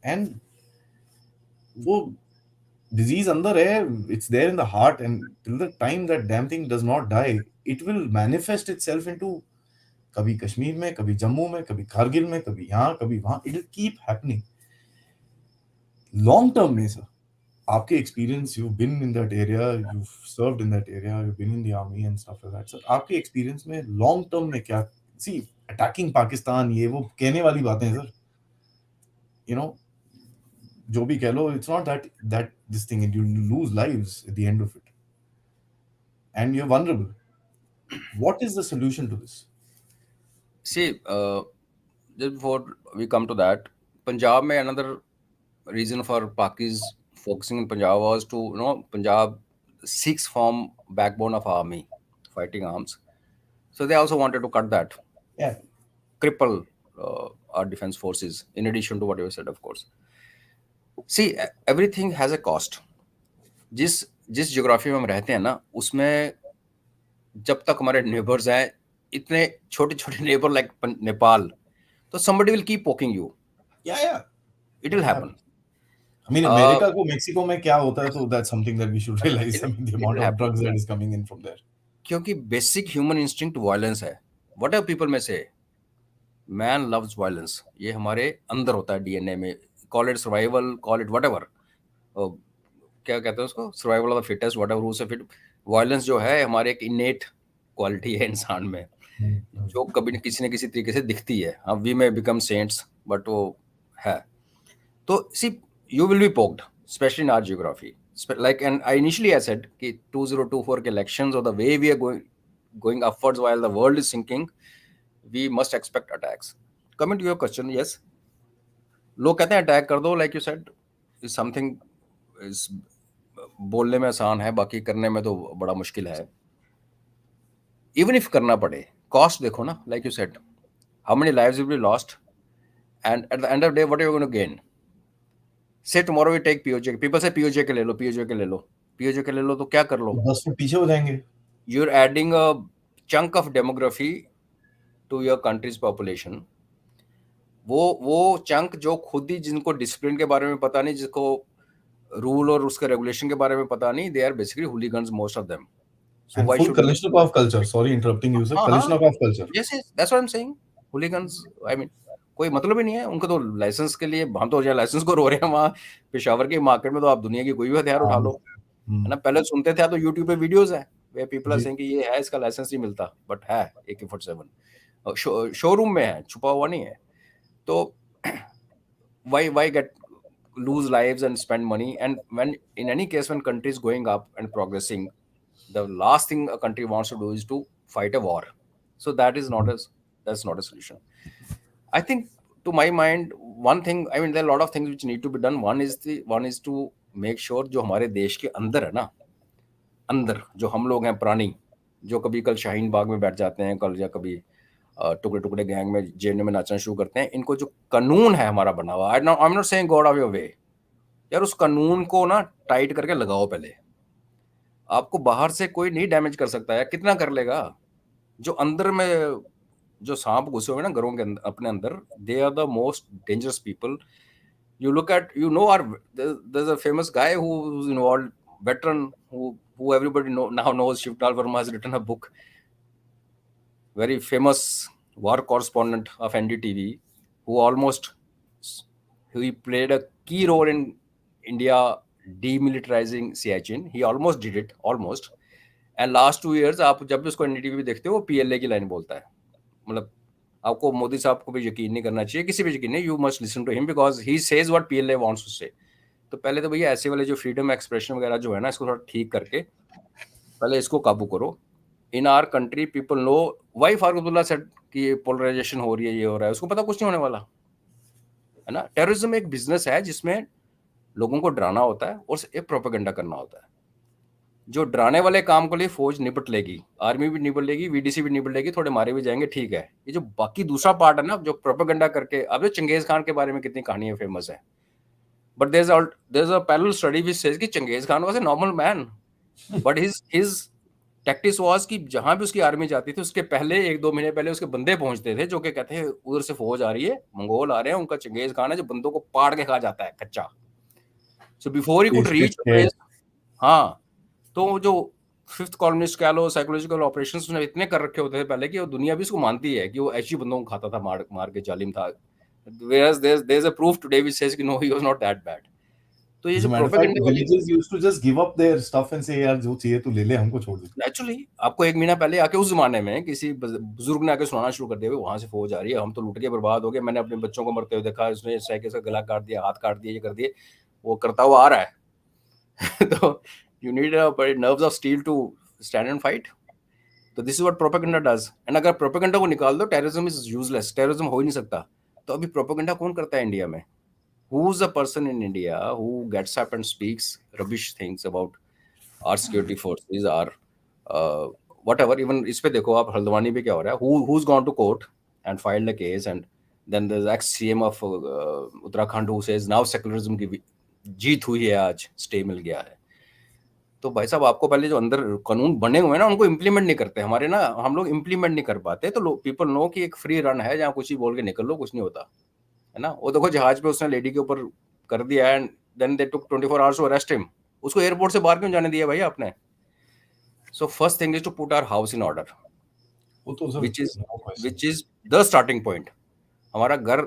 And वो disease अंदर है, it's there in the heart, and till the time that damn thing does not die, it will manifest itself into कभी कश्मीर में, कभी जम्मू में, कभी कारगिल में, कभी यहाँ, कभी वहां, it will keep happening. Long term में सर, आपके experience, you been in that area, you served in that area, you been in the army and stuff like that, sir आपके एक्सपीरियंस में लॉन्ग टर्म में क्या, सी attacking Pakistan, ये वो कहने वाली बातें हैं सर, यू नो, जो भी कह लो, it's not that this thing, you lose lives at the end of it and you are vulnerable. What is the solution to this? See, just before we come to that, Punjab mein another reason for Pakis focusing in Punjab was to, Punjab Sikhs form backbone of army, fighting arms. So they also wanted to cut that, Yeah, cripple our defense forces, in addition to what you said, of course. See, everything has a cost. जिस जिस geography में हम रहते हैं ना, उसमें जब तक हमारे नेबर्स हैं, इतने छोटे छोटे नेबर लाइक नेपाल, तो somebody will keep poking you. yeah, It will happen. I mean, Uh, America को मेक्सिको में क्या होता है, so that's something that we should realize. I mean, the it amount will of happen. drugs that is coming in from there. क्योंकि basic human instinct violence है. Whatever people may say, man loves violence. ये हमारे अंदर होता है DNA में. Call it survival, call it whatever. क्या कहते हैं उसको, survival of the fittest, whatever who से फिट. वायलेंस जो है हमारे एक इनेट क्वालिटी है इंसान में, जो कभी किसी न किसी तरीके से दिखती है. हाँ, we may become saints, but वो है. तो see, you will be poked, specially in our geography. Like, and I initially I said कि 2024 के elections, or the way we are going upwards while the world is sinking, we must expect attacks. Coming to your question, yes, लोग कहते हैं attack कर दो, like you said, is something is बोलने में आसान है, बाकी करने में तो बड़ा मुश्किल है. Even if करना पड़े, cost देखो ना, like you said, how many lives will be lost, and at the end of the day, what are you going to gain? Say tomorrow we take POJ. People say POJ के ले लो, POJ के ले लो, POJ के ले लो, तो क्या कर लो? 10 foot पीछे हो जाएंगे. You're adding a chunk of demography to your country's population. वो चंक जो खुद ही, जिनको डिसिप्लिन के बारे में पता नहीं, जिसको रूल और उसके रेगुलेशन के बारे में पता नहीं, they are basically hooligans, most of them. So And why full should we? Kalashnikov culture. Sorry interrupting you, sir. हाँ, Kalashnikov culture. yes, that's what I'm saying. Hooligans, I mean, कोई मतलब ही नहीं है उनको तो. लाइसेंस के लिए हम तो लाइसेंस को रो रहे हैं. वहाँ पेशावर के मार्केट में तो आप दुनिया की कोई भी हथियार उठा लो, है ना. पहले सुनते थे तो यूट्यूब पे वीडियोस है वे पीपल आर सेइंग कि ये है, इसका लाइसेंस नहीं मिलता, बट है AK-47 शोरूम में है, छुपा हुआ नहीं है. तो why get lose lives and spend money? And when, in any case, when country is going up and progressing, the last thing a country wants to do is to fight a war. So that's not a solution. I think, to my mind, one thing, I mean, there are a lot of things which need to be done. One is to make sure जो हमारे देश के अंदर है ना, अंदर जो हम लोग हैं प्राणी, जो कभी कल शाहीन बाग में बैठ जाते हैं, कल या कभी टुकड़े टुकड़े गैंग में जेल में नाचना शुरू करते हैं। इनको जो कानून है हमारा बना हुआ, आई am not saying God of your way, यार उस कानून को ना टाइट करके लगाओ पहले। आपको बाहर से कोई नहीं डैमेज कर सकता है, कितना कर लेगा। जो अंदर में जो सांप घुसे हुए ना घरों के अंदर, अपने अंदर, they are the most dangerous people. You look at, our there's a famous guy who's involved, veteran, who everybody now knows. Shivnal Verma has written a book, very famous war correspondent of NDTV, who almost he played a key role in India demilitarizing Siachen. He almost did it, almost. And last 2 years आप जब भी उसको NDTV पे देखते हो वो PLA की line बोलता है। मतलब आपको मोदी साहब को भी यकीन नहीं करना चाहिए, किसी भी यकीन नहीं, you must listen to him because he says what PLA wants to say. तो पहले तो भैया ऐसे वाले जो फ्रीडम एक्सप्रेशन वगैरह जो है ना, इसको थोड़ा ठीक करके पहले इसको काबू करो। In our country people know why Farooq Abdullah said कि ये पोलराइजेशन हो रही है, ये हो रहा है, उसको पता कुछ नहीं होने वाला है ना। टेररिज्म एक बिजनेस है जिसमें लोगों को डराना होता है और एक प्रोपेगेंडा करना होता है। जो डराने वाले काम के लिए फौज निपट लेगी, आर्मी भी निपट लेगी, वीडीसी भी निपट लेगी, थोड़े मारे भी जाएंगे, ठीक है। ये जो बाकी दूसरा पार्ट है ना, जो प्रोपेगेंडा करके, अब जो चंगेज खान के बारे में कितनी कहानियां फेमस है, but there's a parallel study which says कि Changez Khan was a normal man, but his tactics was कि जहां भी उसकी आर्मी जाती थी उसके पहले 1-2 महीने पहले उसके बंदे पहुंचते थे जो कि कहते हैं उधर से फौज आ रही है, मंगोल आ रहे हैं, उनका चंगेज खान है जो बंदों को पाड़ के खा जाता है कच्चा। सो बिफोर ही कुड देश के रीच थे। प्लेस। हाँ, तो जो फिफ्थ कॉलोनिस्ट कह लो, साइकोलॉजिकल ऑपरेशंस उसने इतने कर रखे होते थे पहले कि वो दुनिया भी उसको मानती है कि वो ऐसी बंदों को खाता था, मार मार के जालिम था। Whereas there's a proof today which says कि no, he was not that bad. तो ये As जो a matter of fact, propaganda वाली, villages used to just give up their stuff and say, यार जो चाहिए तू ले ले, हमको छोड़ दे। नेचुरली आपको 1 महीना पहले आके उस जमाने में किसी बुजुर्ग ने आके सुनाना शुरू कर दिया, वहां से फौज आ रही है, हम तो लुट के बर्बाद हो गए, मैंने अपने बच्चों को मरते हुए देखा, उसने साइकिल से गला काट दिया, हाथ काट दिया, ये कर दिए, वो करता हुआ आ रहा है। तो यू नीड बड़े nerves of steel to stand and fight. तो this is what propaganda does. And अगर प्रोपेगेंडा को निकाल दो, टेररिज्म इज यूजलेस, टेररिज्म हो ही नहीं सकता। तो अभी प्रोपेगेंडा कौन करता है इंडिया में? Who's the person in India who gets up and speaks rubbish things about our security forces, our whatever? Even इस पे देखो आप, हल्द्वानी पे क्या हो रहा है, who's gone to court and filed a case, and then there's ex CM of Uttarakhand who says now secularism की जीत हुई है, आज स्टे मिल गया है। तो भाई साहब, आपको पहले जो अंदर कानून बने हुए हैं ना, उनको इम्प्लीमेंट नहीं करते हमारे ना, हम लोग इम्प्लीमेंट नहीं कर पाते। तो पीपल नो कि एक फ्री रन है जहाँ कुछ ही बोल के निकल लो, कुछ नहीं होता है ना। वो देखो जहाज पे उसने लेडी के ऊपर कर दिया and then they took 24 hours to arrest him. उसको एयरपोर्ट से बाहर क्यों जाने दिया भाई आपने? So first thing is to put our house in order, वो तो sir which is no question। Which is the starting point. हमारा घर,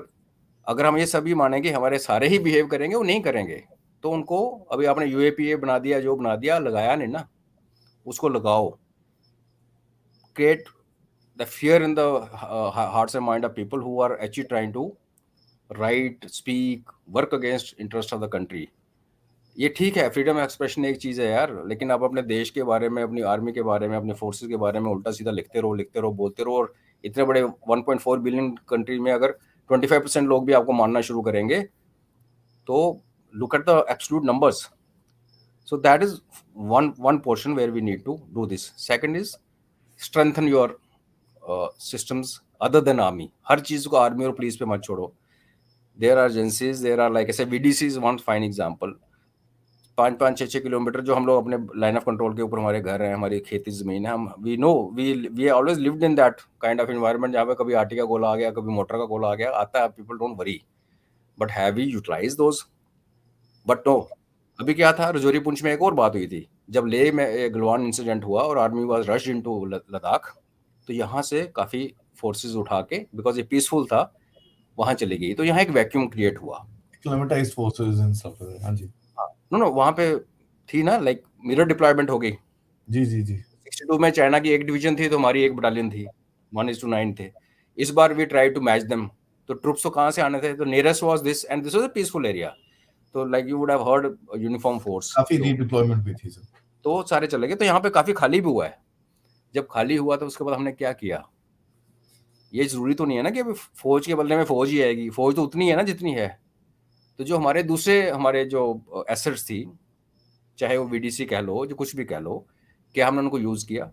अगर हम ये सभी माने कि हमारे सारे ही बिहेव करेंगे, वो नहीं करेंगे, तो उनको अभी आपने यूएपीए बना दिया, जो बना दिया, लगाया नहीं ना, उसको लगाओ। Create the fear in the hearts and mind of people who are actually trying to write, speak, work against interest of the country. ये ठीक है, फ्रीडम एक्सप्रेशन एक चीज़ है यार, लेकिन आप अपने देश के बारे में, अपनी आर्मी के बारे में, अपने फोर्सेस के बारे में उल्टा सीधा लिखते रहो, बोलते रहो। और इतने बड़े 1.4 बिलियन कंट्री में अगर 25% लोग भी आपको मानना शुरू करेंगे, तो look at the absolute numbers. So that is one portion where we need to do this. Second is strengthen your systems other than army. हर चीज़ को आर्मी और पुलिस पे मत छोड़ो। There are agencies, there are, like I say, VDC is one fine example। 5-5, 6-6 kilometre जो हम लोग अपने line of control के ऊपर हमारे घर हैं, हमारी खेती जमीन है, हम we know, we always lived in that kind of environment जहाँ पे कभी आटी का गोला आ गया, कभी मोटर का गोला आ गया, आता है, people don't worry, but have we utilise those? But no. अभी क्या था, रजौरी पुंछ में एक और बात हुई थी, जब लेह में गलवान इंसिडेंट हुआ और army was rushed into Ladakh, तो यहाँ से काफ़ी फोर्सेज उठा के, बिकॉज ये पीसफुल था, वहाँ चली गई। तो यहाँ एक वैक्यूम क्रिएट हुआ। Acclimatized forces and stuff like that। हाँ जी नो वहाँ पे थी ना, लाइक मिरर डिप्लॉयमेंट हो गई। जी जी जी। 62 में चाइना की एक डिवीजन थी तो हमारी एक बटालियन थी, 1:9 थे। इस बार we try to match them. तो ट्रुप्स तो कहाँ से आने थे? तो nearest was this, and this was a peaceful area. तो like you would have heard uniform force, काफी रीडिप्लॉयमेंट भी थी सर। तो सारे चले गए। तो यहाँ पे काफी खाली भी हुआ है। जब खाली हुआ तो उसके बाद हमने क्या किया? ये जरूरी तो नहीं है ना कि अभी फौज के बदले में फौज ही आएगी, फौज तो उतनी है ना जितनी है। तो जो हमारे दूसरे, हमारे जो एसेट्स थी, चाहे वो वीडीसी कह लो, जो कुछ भी कह लो, क्या हमने उनको यूज किया?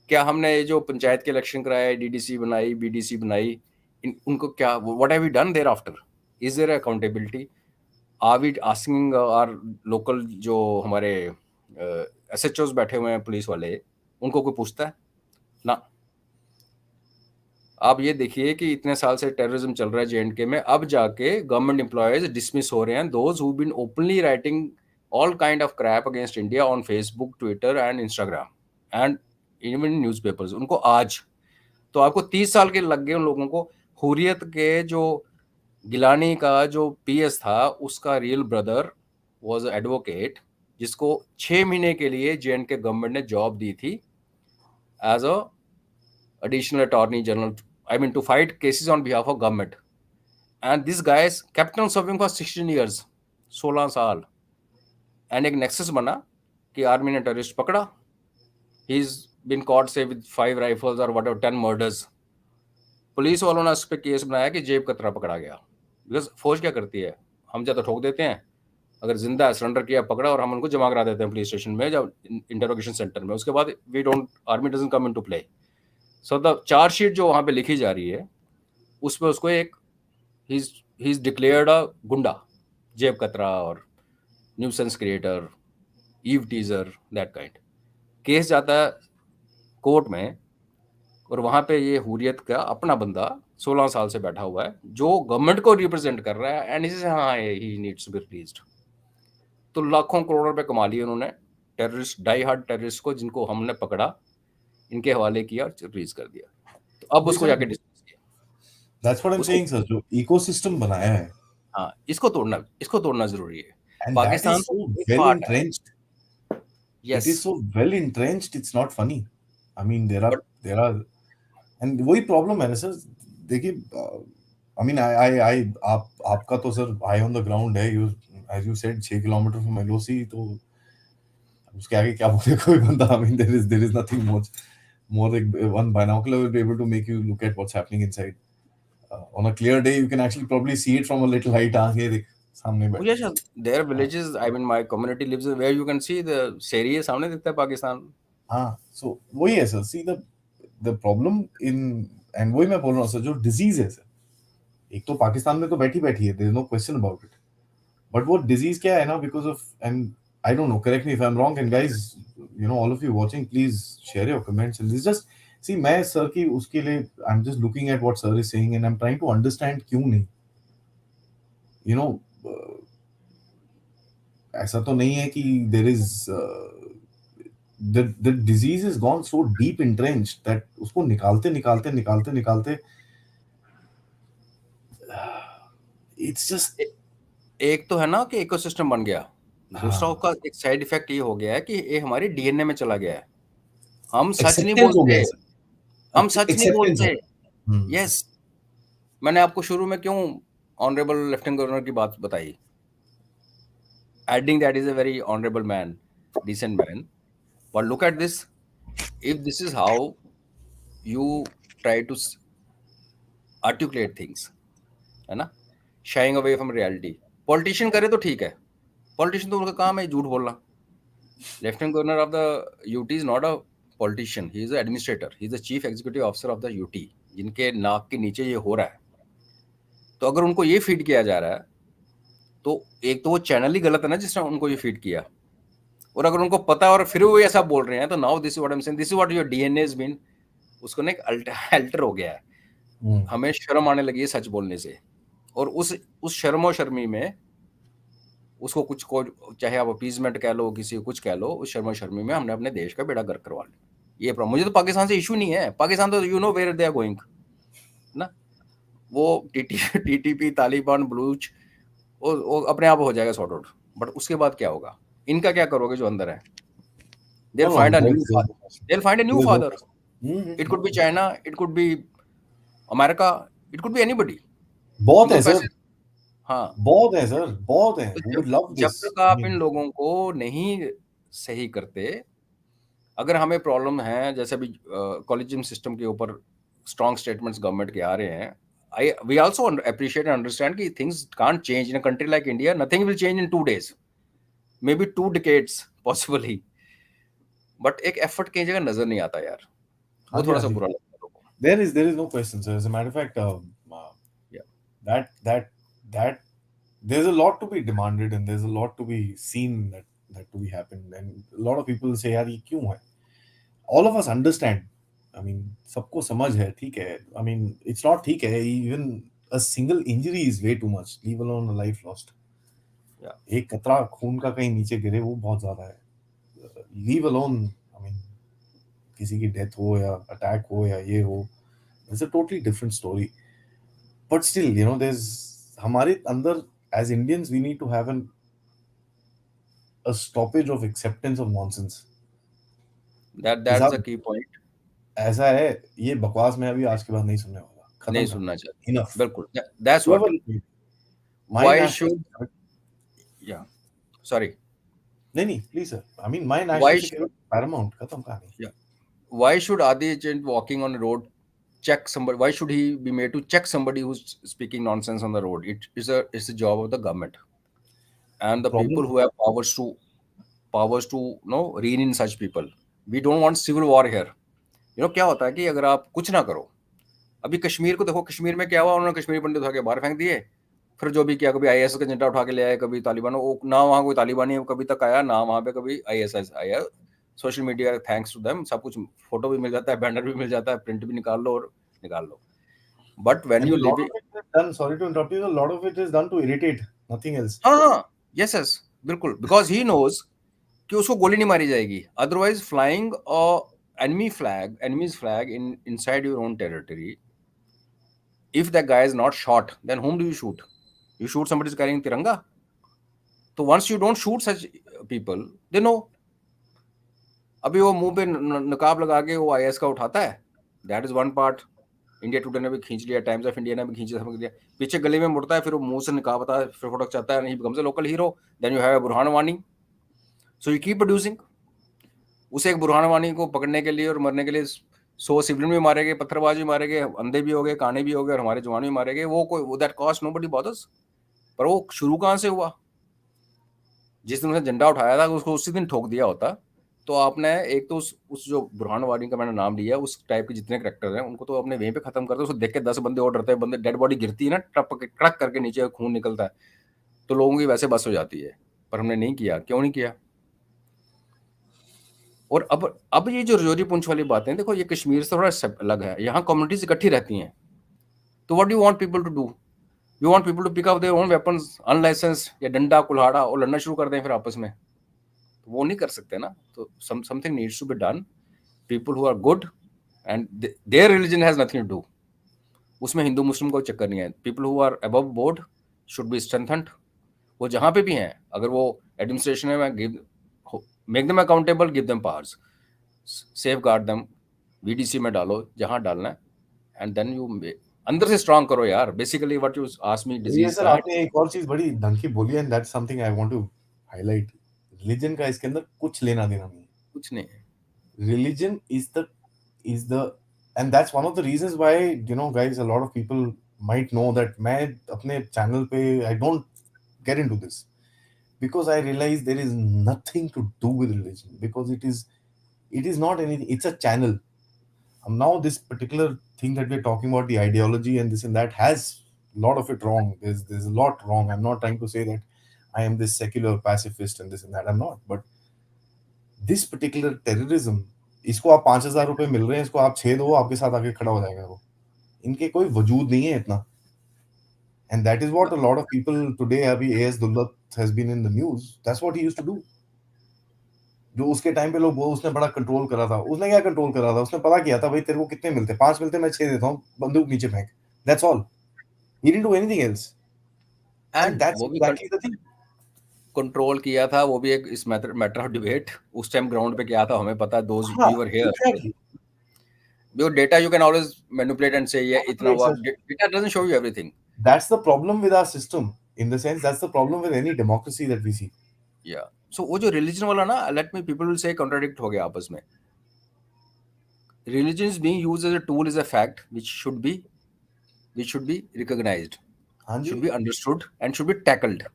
क्या हमने ये जो पंचायत के इलेक्शन कराए, डीडीसी बनाई, बीडीसी बनाई, उनको क्या, what have we done there after? Is there accountability? Are we asking our local जो हमारे एसएचओज बैठे हुए हैं पुलिस वाले, उनको कोई पूछता है? ना। आप ये देखिए कि इतने साल से टेररिज्म चल रहा है जेएंडके में, अब जाके गवर्नमेंट एम्प्लॉयज डिसमिस हो रहे हैं, those who been openly writing all kind of crap against India on Facebook, Twitter and Instagram and even newspapers, उनको आज। तो आपको 30 साल के लग गए उन लोगों को। हुर्रियत के जो गिलानी का जो पीएस था, उसका रियल ब्रदर वाज एडवोकेट, जिसको 6 महीने के लिए जेएंडके गवर्नमेंट ने जॉब दी थी as a additional attorney general, I mean to fight cases on behalf of government. And this guy is kept on serving for 16 years, 16 साल। एंड एक nexus बना कि आर्मी ने टेररिस्ट पकड़ा, ही इज बीन कॉट से with 5 rifles और whatever 10 murders. Police वालों ने उस पर केस बनाया कि जेब कतरा पकड़ा गया। बिकॉज फौज क्या करती है, हम ज्यादा ठोक देते हैं, अगर जिंदा सरेंडर किया पकड़ा और हम उनको जमा करा देते हैं पुलिस स्टेशन में, जब इंटरोगेशन सेंटर में, उसके बाद we don't, army doesn't come into play. So the chargesheet जो वहां पे लिखी जा रही है, उसमें उसको एक ही इज डिक्लेयर्ड अ गुंडा, जेब कतरा और nuisance creator, eve teaser, that kind. Case जाता है कोर्ट में, और वहां पे ये हुर्रियत का अपना बंदा 16 साल से बैठा हुआ है, जो गवर्नमेंट को रिप्रेजेंट कर रहा है, एंड इसी से हाँ he needs to be released. तो लाखों करोड़ रुपए कमा लिए उन्होंने टेररिस्ट, डाई हार्ड टेररिस्ट को, जिनको हमने पकड़ा, इनके हवाले किया और रिलीज कर दिया। तो अब वही उसको सर, जाके डिस्कस किया दैट्स व्हाट आई एम उसको। सेइंग सर, जो इकोसिस्टम बनाया है, हाँ, इसको तोड़ना जरूरी है। and that पाकिस्तान is तो so एक well पार्ट है। entrenched. It yes. is so well entrenched, it's not funny. I mean, there are but there are and वही प्रॉब्लम है ना सर। देखिए, आई मीन आई आप आपका तो sir eye on the ground है, you as you said 6 kilometre from LOC, तो उसके आगे क्या बोले कोई बंदा। I mean there is nothing much more like one binocular will be able to make you look at what's happening inside. On a clear day you can actually probably see it from a little height. ये देख सामने oh बैठे yes, हैं। there are हाँ villages, I mean my community lives where you can see the शेरी है, सामने दिखता है पाकिस्तान। हाँ, सो वही है sir, see the problem in, and वही मैं बोल रहा हूँ सर, जो डिजीज है सर, एक तो पाकिस्तान में तो बैठी बैठी है, there is no question about it, but वो डिजीज क्या है ना, because of, and I don't know, correct me if I am wrong, and guys, you know, all of you watching, please share your comments, and this just see, मैं sir की उसके लिए I am just looking at what sir is saying and I am trying to understand क्यों नहीं, you know, ऐसा तो नहीं है कि there is the disease is gone so deep entrenched that उसको निकालते निकालते निकालते निकालते it's just एक तो है ना कि इकोसिस्टम बन गया, दूसरा हाँ, उसका एक साइड इफेक्ट ये हो गया है कि ये हमारी डीएनए में चला गया है। हम सच नहीं एक्सेप्टेंस हो गया बोलते, है सर, हम सच नहीं एक्सेप्टेंस हो बोलते। गया। यस। मैंने आपको शुरू में क्यों ऑनरेबल लेफ्टिनेंट गवर्नर की बात बताई, adding that is a very honourable man, decent man, but look at this, if this is how you try to articulate things, है ना, shying away from reality। Politician करे तो ठीक है, पॉलिटिशियन तो उनका काम है झूठ बोलना। Lieutenant governor of the UT is not a politician, he is the administrator, he is the chief executive officer of the UT, जिनके नाक के नीचे ये हो रहा है। तो अगर उनको ये फीड किया जा रहा है, तो एक तो वो चैनल ही गलत है ना जिसने उनको ये फीड किया, और अगर उनको पता है और फिर वो ऐसा बोल रहे हैं, तो now this is what I am saying, this is what your DNA is been, उसको ना एक अल्टर हो गया है। हमें शर्म आने लगी है सच बोलने से, और उस शर्मो शर्मी में उसको कुछ को, चाहे आप अपीजमेंट कह लो, किसी को कुछ कह लो, उस शर्मो शर्मी में हमने अपने देश का बेड़ा गर्क करवा लिया। ये प्रॉब्लम, मुझे तो पाकिस्तान से इशू नहीं है, पाकिस्तान तो you know where they are going ना, वो टीटीपी तालिबान बलूच, वो अपने आप हो जाएगा सॉर्ट आउट। बट उसके बाद क्या होगा, इनका क्या करोगे जो अंदर है? no they'll no find a there new is father they'll find a new there's no father। question। it could be China, it could be America, it could be anybody। बहुत उनको है पैसे, सर, हाँ। बहुत है सर, बहुत है, तो who जब would love जब this, तक I आप इन mean, लोगों को नहीं सही करते, अगर हमें प्रॉब्लम है, जैसे अभी कॉलेजियम सिस्टम के ऊपर स्ट्रॉन्ग स्टेटमेंट्स गवर्नमेंट के आ रहे हैं, I we also appreciate and understand कि things can't change in a country like India, nothing will change in 2 days, maybe 2 decades possibly. But एक एफर्ट कई जगह नजर नहीं आता यार। हाँ वो जी, थोड़ा हाँ सा जी। बुरा लगता है लोगों को। There is no question, sir. As a matter of fact, या that there's a lot to be demanded and there's a lot to be seen that to be happened. And a lot of people say, यार ये क्यों है? All of us understand. I mean, सबको समझ है, ठीक है. I mean, it's not ठीक है. Even a single injury is way too much. Leave alone a life lost. या एक कतरा खून का कहीं नीचे गिरे वो बहुत ज्यादा है. Leave alone. I mean, किसी की डेथ हो या अटैक हो या ये हो, it's a totally different story. But still, there's हमारे अंदर as Indians we need to have a stoppage of acceptance of nonsense. कि दैट्स द साहब की पॉइंट। ऐसा है, ये बकवास मैं अभी आज के बाद नहीं सुनने वाला, नहीं खत्म सुनना करना, चाहिए, इनफ. बिल्कुल, that's what. Whoever it may be. My why national should, या सॉरी, नहीं नहीं please sir, I mean my national why security Paramount, खत्म कहानी. या why should Adi agent walking on the road check somebody? Why should he be made to check somebody who's speaking nonsense on the road? It's a job of the government and the people problem. who have powers to rein in such people. We don't want civil war here. क्या होता है कि अगर आप कुछ ना करो, अभी कश्मीर को देखो, कश्मीर में क्या हुआ, उन्होंने कश्मीरी पंडित उठा के बाहर फेंक दिए, फिर जो भी किया, कभी आईएसआई का झंडा उठा के ले आए, कभी तालिबान, वो ना वहाँ कोई तालिबानी कभी तक आया ना वहाँ पे कभी आईएसआई आया। Social media thanks to them सब कुछ, फोटो भी मिल जाता है, बैनर भी मिल जाता है, प्रिंट भी निकाल लो और निकाल लो। But when And you a lot live, of it is done, sorry to interrupt you, a lot of it is done to irritate, nothing else. हाँ हाँ, यस यस, बिल्कुल, बिकॉज ही नोज कि उसको गोली नहीं मारी जाएगी, otherwise flying enemy's flag in inside your own territory, if that guy is not shot, then whom do you shoot? You shoot somebody who's carrying tiranga. So once you don't shoot such people, they know. अभी वो मुंह पे नकाब लगा के वो IS का उठाता है, that is one part. India today ने भी खींच लिया, टाइम्स ऑफ इंडिया ने भी खींच लिया, पीछे गली में मुड़ता है, फिर वो मुंह से नकाब आता है, फिर फोटो चाहता है, he becomes a local hero. Then you have a Burhan Wani, so you keep producing. उसे एक बुरहान वानी को पकड़ने के लिए और मरने के लिए 100 सिविलियन भी मारे गए, पत्थरबाज भी मारे गए, अंधे भी हो गए, काने भी हो गए, और हमारे जवान भी मारे गए। वो कोई दैट कॉस्ट नोबडी बॉदर्स। पर वो शुरू कहाँ से हुआ? जिस दिन उसने झंडा उठाया था उसको उसी दिन ठोक दिया होता। तो आपने एक तो उस जो बुरहान वानी का मैंने नाम लिया, उस टाइप के जितने करेक्टर हैं उनको तो अपने वहीं पे खत्म कर दो। उसको देख के 10 बंदे और डरते हैं, बंदे डेड बॉडी गिरती है ना, टप के कड़क करके नीचे खून निकलता है, तो लोगों की वैसे बस हो जाती है। पर हमने नहीं किया, क्यों नहीं किया? और अब ये जो रजौरी पुंछ वाली बातें, देखो ये कश्मीर से थोड़ा अलग है, यहाँ कम्युनिटीज इकट्ठी रहती हैं। तो what do you want people to do? You want people to pick up their own weapons unlicensed, या डंडा कुल्हाड़ा, और लड़ना शुरू कर दें फिर आपस में? तो वो नहीं कर सकते ना। तो something needs to be done. People who are good and their religion has nothing to do, उसमें हिंदू मुस्लिम का चक्कर नहीं है। People who are above board should be strengthened. वो जहाँ पे भी हैं, अगर वो एडमिनिस्ट्रेशन में, give make them accountable, give them powers, safeguard them, VDC में डालो जहाँ डालना है, एंड देन यू अंदर से स्ट्रांग करो यार। Basically what you ask me, ये डिजीज सर का है? आपने एक और चीज बड़ी ढंग की बोली, and that's something I want to highlight. Religion का इसके अंदर कुछ लेना देना नहीं है. कुछ नहीं है। Religion is the and that's one of the reasons why, guys, a lot of people might know that मैं अपने channel पे I don't get into this, because I realize there is nothing to do with religion, because it is not anything. It's a channel. Now this particular thing that we're talking about, the ideology and this and that, has a lot of it wrong. There's a lot wrong. I'm not trying to say that I am this secular pacifist and this and that. I'm not. But this particular terrorism, इसको आप 5,000 रुपए मिल रहे हैं, इसको आप 6 दो, आपके साथ आके खड़ा हो जाएगा वो. इनके कोई वजूद नहीं है इतना. And that is what a lot of people today, अभी AS Dulat has been in the news, that's what he used to do. जो उसके टाइम पे लोग, वो उसने बड़ा कंट्रोल करा था. उसने क्या कंट्रोल करा था? उसने पता किया था भाई तेरे को कितने मिलते, 5 मिलते, मैं 6 देता हूँ, बंदूक नीचे फेंक. That's all. He didn't do anything else. And and that's वो भी एग्जैक्टली द थिंग. कंट्रोल किया था, वो भी एक इस मैटर ऑफ डिबेट। उस टाइम ग्राउंड पे क्या था हमें पता है, दोज हाँ, we were here. Exactly. Because data you can always manipulate and say yeah itna Manipulate, hua. sir. Data doesn't show you everything. That's the problem with our system. In the sense, that's the problem with any democracy that we see. Yeah, so वो जो religion वाला ना, let me people will say contradict हो गया आपस में। Religion is being used as a tool, is a fact which should be recognized, हाँ जी. should be understood, and should be tackled.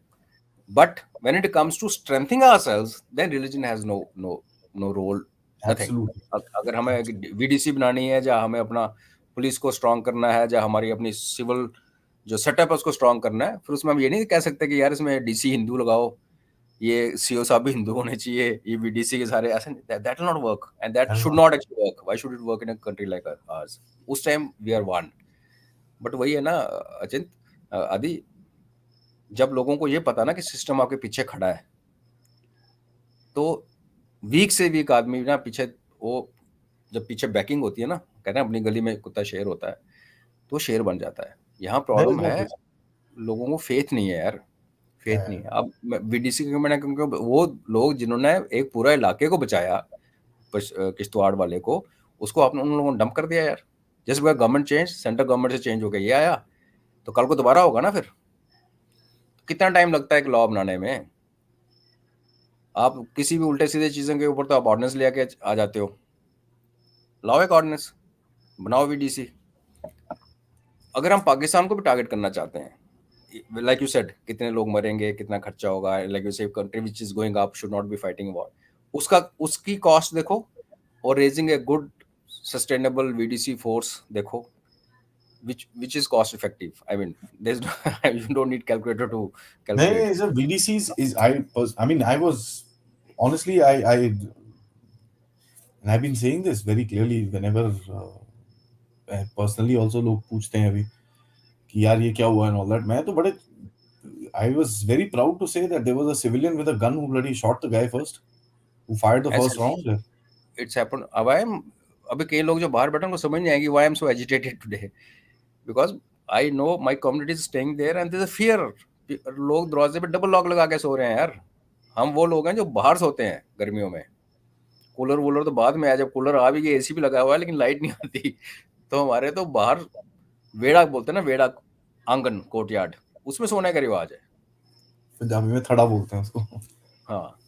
But when it comes to strengthening ourselves, then religion has no role. Nothing. Absolutely. अगर हमें एक Absolutely. VDC बनानी है, या हमें अपना police को स्ट्रांग करना है, या हमारी अपनी सिविल जो सेटअप है उसको स्ट्रांग करना है, फिर उसमें हम ये नहीं कह सकते कि यार इसमें डीसी हिंदू लगाओ, ये सीओ साहब भी हिंदू होने चाहिए, ये वीडीसी के सारे ऐसे, that will not work, and that And should not actually work. Why should it work in a country like ours? उस time we are one. But वही है ना अचिंत, आदि, जब लोगों को ये पता ना कि सिस्टम आपके पीछे खड़ा है, तो वीक से वीक आदमी ना पीछे, वो जब पीछे बैकिंग होती है ना, कहते हैं अपनी गली में कुत्ता शेर होता है, तो शेर बन जाता है। यहाँ there is प्रॉब्लम no है, question. लोगों को फेथ नहीं है यार, फेथ नहीं Yeah. है। अब वीडीसी के मैंने, क्योंकि वो लोग जिन्होंने एक पूरा इलाके को बचाया, किश्तवाड़ वाले को, उसको आपने, उन लोगों ने डंप कर दिया यार। जैसे गवर्नमेंट चेंज, सेंट्रल गवर्नमेंट से चेंज हो गया, ये आया, तो कल को दोबारा होगा ना फिर। कितना टाइम लगता है एक लॉ बनाने में? आप किसी भी उल्टे सीधे चीज़ों के ऊपर तो आप ऑर्डिनेंस ले आके आ जाते हो, लाओ एक ऑर्डिनेंस, बनाओ वीडीसी। अगर हम पाकिस्तान को भी टारगेट करना चाहते हैं, लाइक यू सेड, कितने लोग मरेंगे, कितना खर्चा होगा, लाइक यू से country which is going up should not B fighting war, उसका उसकी कॉस्ट देखो, और raising a good sustainable VDC force देखो, which is cost effective. I mean, there's no, you don't need calculator to No, calculate. so VDCs is I mean I was honestly I and I've been saying this very clearly whenever personally also लोग पूछते हैं अभी कि यार ये क्या हुआ and all that, मैं तो बड़े I was very proud to say that there was a civilian with a gun who bloody shot the guy first, who fired the ऐसे first round there. It's happen. अब I am, अभी कई लोग जो बाहर बैठे हैं उनको समझ नहीं आएगी why I am so agitated today, because I know my community is staying there and there is fear. लोग दरवाजे पे डबल लॉक लगा के सो रहे हैं यार। हम वो लोग हैं जो बाहर सोते हैं गर्मियों में, कूलर वूलर तो बाद में आया, जब कूलर आ भी गया, एसी भी लगा हुआ है, लेकिन लाइट नहीं आती, तो हमारे तो बाहर वेड़ा बोलते हैं ना, वेड़ा, आंगन, कोर्टयार्ड, उसमें सोने का रिवाज है। पंजाबी में थड़ा बोलते हैं उसको. हाँ,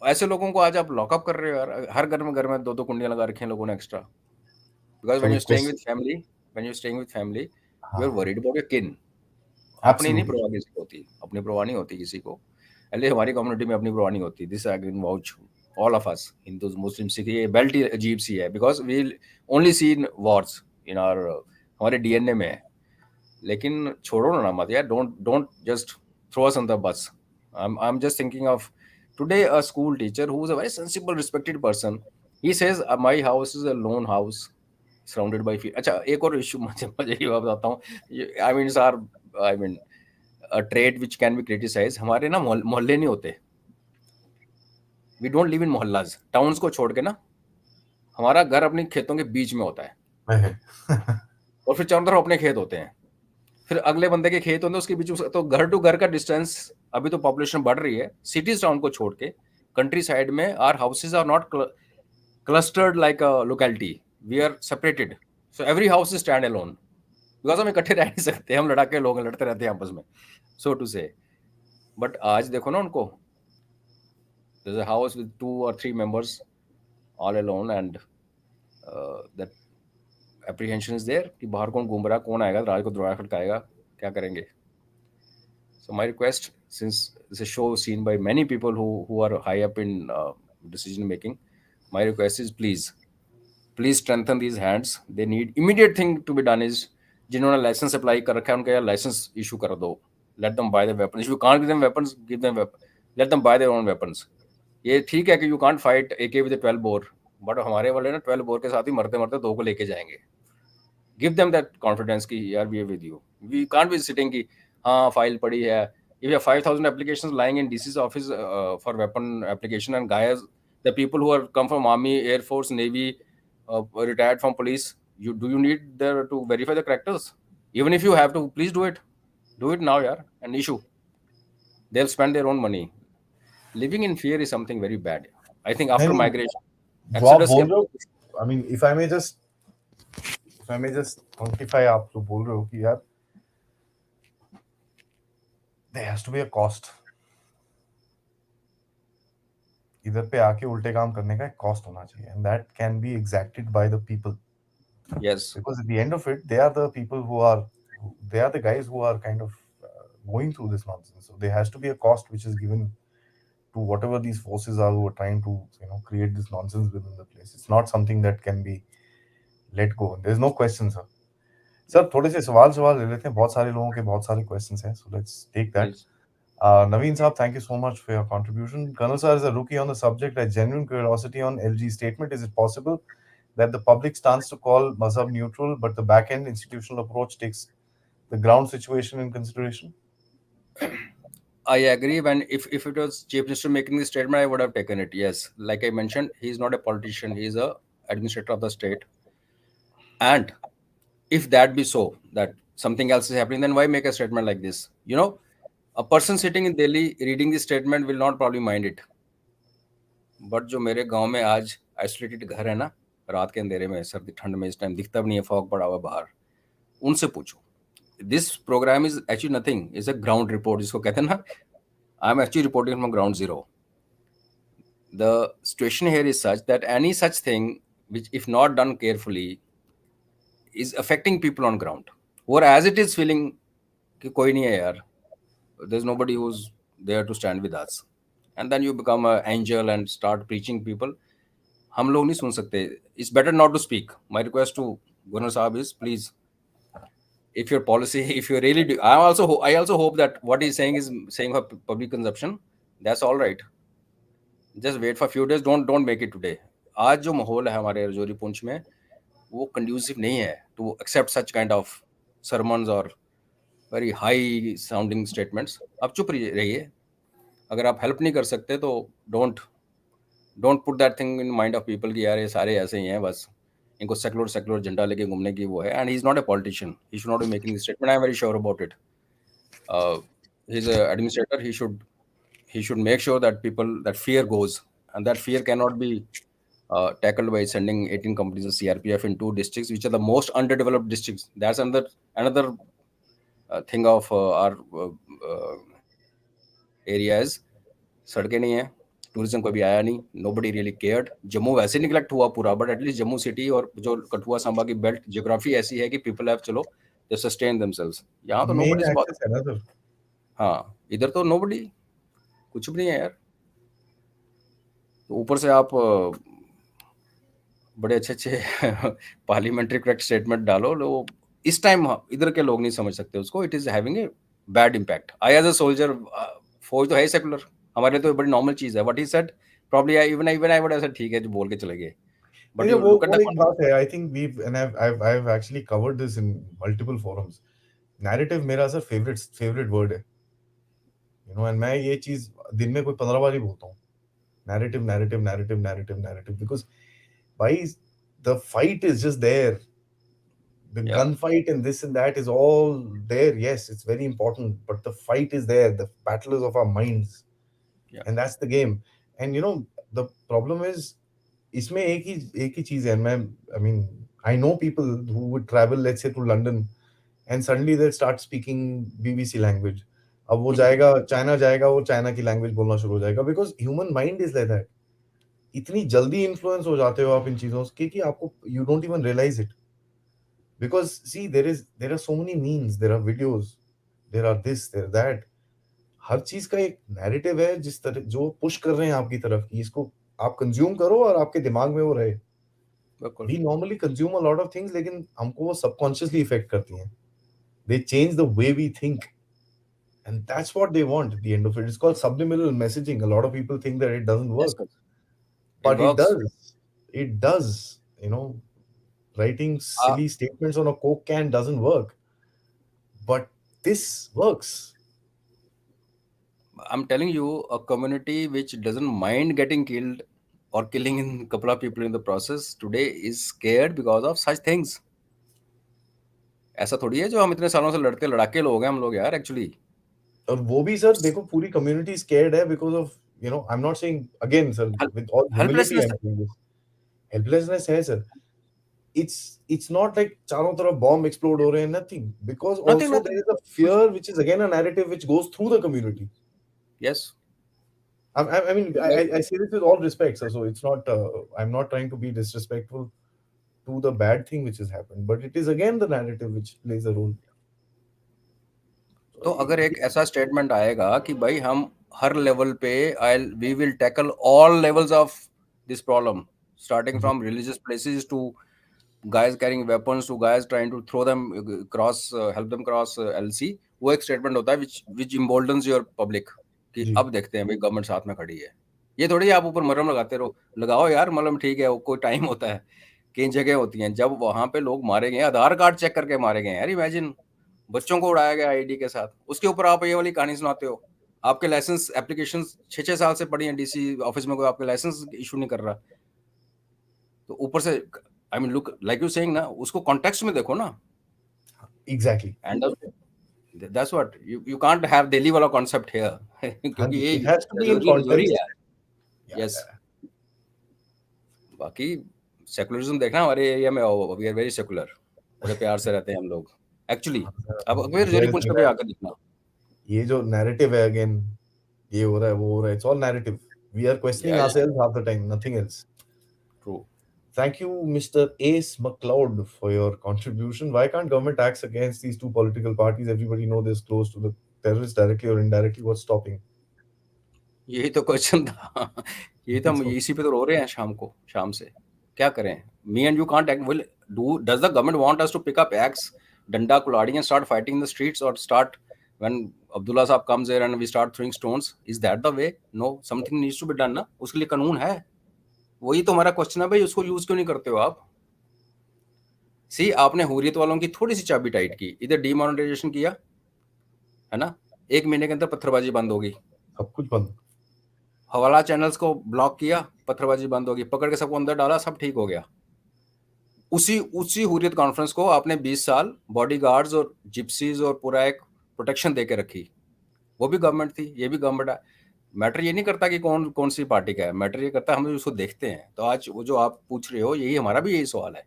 ऐसे लोगों को आज आप लॉकअप कर रहे हो यार। हर घर में दो दो कुंडियां लगा रखी हैं लोगों ने extra, because So when the you staying with question, family, when you staying with family, you are हाँ, वरीड अबाउट योर किन। अपनी नहीं absolutely. परवाह किसी को होती, अपनी परवाह नहीं होती किसी को। अरे हमारी कम्युनिटी में अपनी परवाह नहीं होती। This I can vouch, all of us, Hindus, Muslim, Sikh, ये बेल्ट ही अजीब सी है, because we only see in wars in our, हमारे डीएनए में है। लेकिन छोड़ो ना मत यार, don't don't just throw us on the bus. I am just thinking of today a school teacher who is a very sensible respected person, he says my house is a lone house surrounded by field. अच्छा, एक और issue मुझे मुझे ये बात बताता हूँ, I mean sir, I mean a trade which can be criticise, हमारे ना मोहल्ले नहीं होते, we don't live in mohallas. Towns को छोड़ के ना, हमारा घर अपने खेतों के बीच में होता है, और फिर चारों तरफ अपने खेत होते हैं, फिर अगले बंदे के खेत होते हैं उसके बीच में, तो घर टू घर का डिस्टेंस। अभी तो पॉपुलेशन बढ़ रही है, सिटीज टाउन को छोड़ के कंट्री साइड में are houses are not clustered like a locality, we are separated, so every house is stand alone, because हम इकट्ठे रह नहीं सकते, हम लड़ाके लोग हैं, लड़ते रहते हैं आपस में, सो टू से। बट आज देखो ना उनको, there's a house with 2 or 3 members all alone, and that apprehension is there कि बाहर कौन घूम रहा है, कौन आएगा रात को दरवाजा खटकाएगा, क्या करेंगे? So my request, since it's a show seen by many people who are high up in decision making, my request is please strengthen these hands. They need immediate thing to be done is, जिन्होंने licence apply कर रखा है उनका यार license issue कर दो, let them buy the weapons. If you can't give them weapons, give them let them buy their own weapons. ये ठीक है कि you can't fight AK with 12 bore, but हमारे वाले ना 12 बोर के साथ ही मरते मरते 2 को लेके जाएंगे। गिव देम दैट कॉन्फिडेंस कि यार we are with you, we can't be sitting कि हाँ फाइल पड़ी है। If you 5000 applications lying in DC's office for weapon application, and guys the people who are come from army, air force, navy, retired from police, you do you need there to verify the characters? Even if you have to, please do it now yaar, and issue. They'll spend their own money. Living in fear is something very bad. I think नहीं after नहीं, migration, जो आप exodus के बोल रहे हो, बाद, I mean if I may just quantify, आप जो बोल रहे हो कि यार there has to be a cost, इधर पे आके उल्टे काम करने का एक कॉस्ट होना चाहिए, and that can be exacted by the people, yes, because at the end of it they are the people who are, they are the guys who are kind of going through this nonsense, so there has to be a cost which is given to whatever these forces are who are trying to create this nonsense within the place. It's not something that can be let go. There's no question, sir. Sir थोड़े से सवाल सवाल ले लेते हैं, बहुत सारे लोगों के बहुत सारे क्वेश्चंस हैं, so let's take that. Please. Naveen Saab, thank you so much for your contribution. Colonel Sir is a rookie on the subject. A genuine curiosity on LG statement. Is it possible that the public stance to call Mazhab neutral, but the back end institutional approach takes the ground situation in consideration? I agree. When if it was Chief Minister making the statement, I would have taken it. Yes, like I mentioned, he is not a politician. He is a administrator of the state. And if that be so, that something else is happening, then why make a statement like this? A person sitting in Delhi reading this statement will not probably mind it. But जो मेरे गांव में आज isolated घर है ना, रात के अंधेरे में, सर्दी ठंड में, इस टाइम दिखता भी नहीं है, फॉग पड़ा हुआ बाहर, उनसे पूछो. This programme is actually nothing, is a ground report जिसको कहते हैं ना. I am actually reporting from ground zero. The situation here is such that any such thing which if not done carefully is affecting people on ground who are as it is feeling कि कोई नहीं है यार, there's nobody who's there to stand with us, and then you become an angel and start preaching people. हम लोग नहीं सुन सकते. It's better not to speak. My request to Governor Saab is, please, if your policy, if you really do, I also hope that what he's saying is saying for public consumption. That's all right. Just wait for few days. Don't make it today. आज जो माहौल है हमारे रजौरी पुंछ में, वो conducive नहीं है to accept such kind of sermons or very high sounding statements. आप चुप रहिए. अगर आप हेल्प नहीं कर सकते तो don't put that thing in mind of people कि यार ये सारे ऐसे ही हैं, बस इनको सेकुलर झंडा लेके घूमने की वो है. And he is not a politician. He should not be making this statement. I am very sure about it. He is a administrator. He should make sure that that fear goes, and that fear cannot be tackled by sending 18 companies of CRPF in two districts which are the most underdeveloped districts. That's another thing of our area is सड़कें नहीं है, tourism कभी आया नहीं, nobody really cared. Jammu वैसे neglect हुआ पूरा, but at least Jammu city और जो कठुआ सांबा की बेल्ट ज्योग्राफी ऐसी है कि पीपल हैव, चलो, दे सस्टेन देमसेल्व्स. यहाँ तो नोबडी इज. Main access है ना सर. हाँ, इधर तो नोबडी, कुछ भी नहीं है यार. तो ऊपर से आप बड़े अच्छे अच्छे पार्लियामेंट्री करेक्ट स्टेटमेंट डालो लो. इस टाइम इधर के लोग नहीं समझ सकते उसको. It is having a bad impact. I as a soldier, फौज तो है सेकुलर, हमारे लिए तो बड़ी नॉर्मल चीज है. What he said probably even I would have said ठीक है जो बोल के चले गए. बट देखिए यू लुक एट वो द एक बात है. I think we and I've actually covered this in multiple forums. Narrative मेरा सर फेवरेट वर्ड है. एंड मैं ये चीज दिन में कोई 15 बार ही बोलता हूँ. Narrative, narrative, narrative, narrative, narrative. Because why the fight is just there. The या gunfight and this and that is all there. Yes, it's very important, but the fight is there. The battle is of our minds, या and that's the game. And the problem is, इसमें एक ही चीज है. मैं I mean, I know people who would travel, let's say, to London, and suddenly they start speaking BBC language. अब वो जाएगा China, जाएगा वो चाइना की लैंग्वेज बोलना शुरू हो जाएगा. Because human mind is like that. इतनी जल्दी इन्फ्लुएंस हो जाते हो आप इन चीजों के कि आपको you don't even realise it. Because see there are so many memes, there are videos, there are this, there that. हर चीज का एक नैरेटिव है जिस तरह जो पुश कर रहे हैं आपकी तरफ कि इसको आप कंज्यूम करो और आपके दिमाग में वो रहे. बिल्कुल. We normally consume a lot of things, लेकिन हमको वो सबकॉन्शियसली इफेक्ट करती हैं. They change the way we think. And that's what they want at the end of it. It's called subliminal messaging. A lot of people think that it doesn't Yes, work, sir. It but it works. does. It does. Writing silly statements on a Coke can doesn't work, but this works. I'm telling you, a community which doesn't mind getting killed or killing in couple of people in the process today is scared because of such things. ऐसा थोड़ी है जो हम इतने सालों से लड़ते लड़ाके लोग हैं हम लोग यार एक्चुअली. और वो भी सर देखो पूरी community is scared है because of I'm not saying again sir, with all humility helplessness. I'm saying this. Helplessness है sir. It's not like चारों तरफ bomb explode हो रहे हैं, nothing, because nothing also there nothing. is a fear which is again a narrative which goes through the community. Yes. I mean, I say this with all respect, sir. So it's not. I'm not trying to be disrespectful to the bad thing which has happened, but it is again the narrative which plays a role. So तो अगर एक ऐसा statement आएगा कि भाई हम हर level पे I we will tackle all levels of this problem, starting जी from religious places to guys carrying weapons to guys trying to throw them cross help them cross LC। वो एक स्टेटमेंट होता है which emboldens your public कि जी अब देखते हैं भाई गवर्नमेंट साथ में खड़ी है। ये थोड़ी आप ऊपर मरहम लगाते रहो, लगाओ यार मलहम, ठीक है, वो कोई टाइम होता है, कई जगह होती हैं जब वहां पे लोग मारे गए, आधार कार्ड चेक करके मारे गए यार, इमेजिन, बच्चों को उड़ाया गया आईडी के साथ, उसके ऊपर आप ये वाली कहानी सुनाते हो। आपके लाइसेंस एप्लीकेशन 6-6 साल से पड़ी हैं डीसी ऑफिस में, कोई आपके लाइसेंस इशू नहीं कर रहा। तो ऊपर से I mean look like you saying ना, उसको कॉन्टेक्स्ट में देखो ना। Exactly. And that's what you can't have Delhi वाला कॉन्सेप्ट हियर हाँ क्योंकि जी, ये it has to be in Rajouri Rajouri है। कॉन्टेक्स्ट। या यस। बाकी सेकुलरिज्म देखना, हमारे एरिया में वी आर वेरी सेकुलर, बड़े प्यार से रहते हैं हम लोग एक्चुअली। अब अगर रजौरी देयर इज पुंछ कभी आकर दिखना। ये जो नैरेटिव है अगेन, ये हो रहा है वो हो रहा है, it's all narrative. We are questioning या ourselves half the time, nothing else. True. Thank you, Mr. Ace McLeod, for your contribution. Why can't government acts against these two political parties? Everybody know they're close to the terrorists directly or indirectly. What's stopping? यही तो question था यही तो हम So, इसी पे तो रो रहे हैं शाम से। क्या करें? Me and you can't act, will do does the government want us to pick up axe, danda kulhadi and start fighting in the streets, और start when Abdullah sahab comes here and we start throwing stones? Is that the way? No, something needs to be done ना, उसके लिए कानून है। वही तो हमारा question है भाई, उसको यूज क्यों नहीं करते हो आप? सी, आपने हुर्रियत वालों की थोड़ी सी चाबी टाइट की, इधर डीमोनेटाइजेशन किया है ना, 1 महीने के अंदर पत्थरबाजी बंद होगी। सब कुछ बंद। हवाला चैनल्स को ब्लॉक किया, पत्थरबाजी बंद होगी, पकड़ के सबको अंदर डाला, सब ठीक हो गया। उसी उसी हुर्रियत कॉन्फ्रेंस को आपने 20 साल बॉडीगार्ड्स और जिप्सीज और पूरा एक प्रोटेक्शन दे के रखी। वो भी गवर्नमेंट थी, ये भी गवर्नमेंट है। मैटर ये नहीं करता कि कौन कौन सी पार्टी का है, मैटर ये करता है हम उसको देखते हैं। तो आज वो जो आप पूछ रहे हो, यही हमारा भी यही सवाल है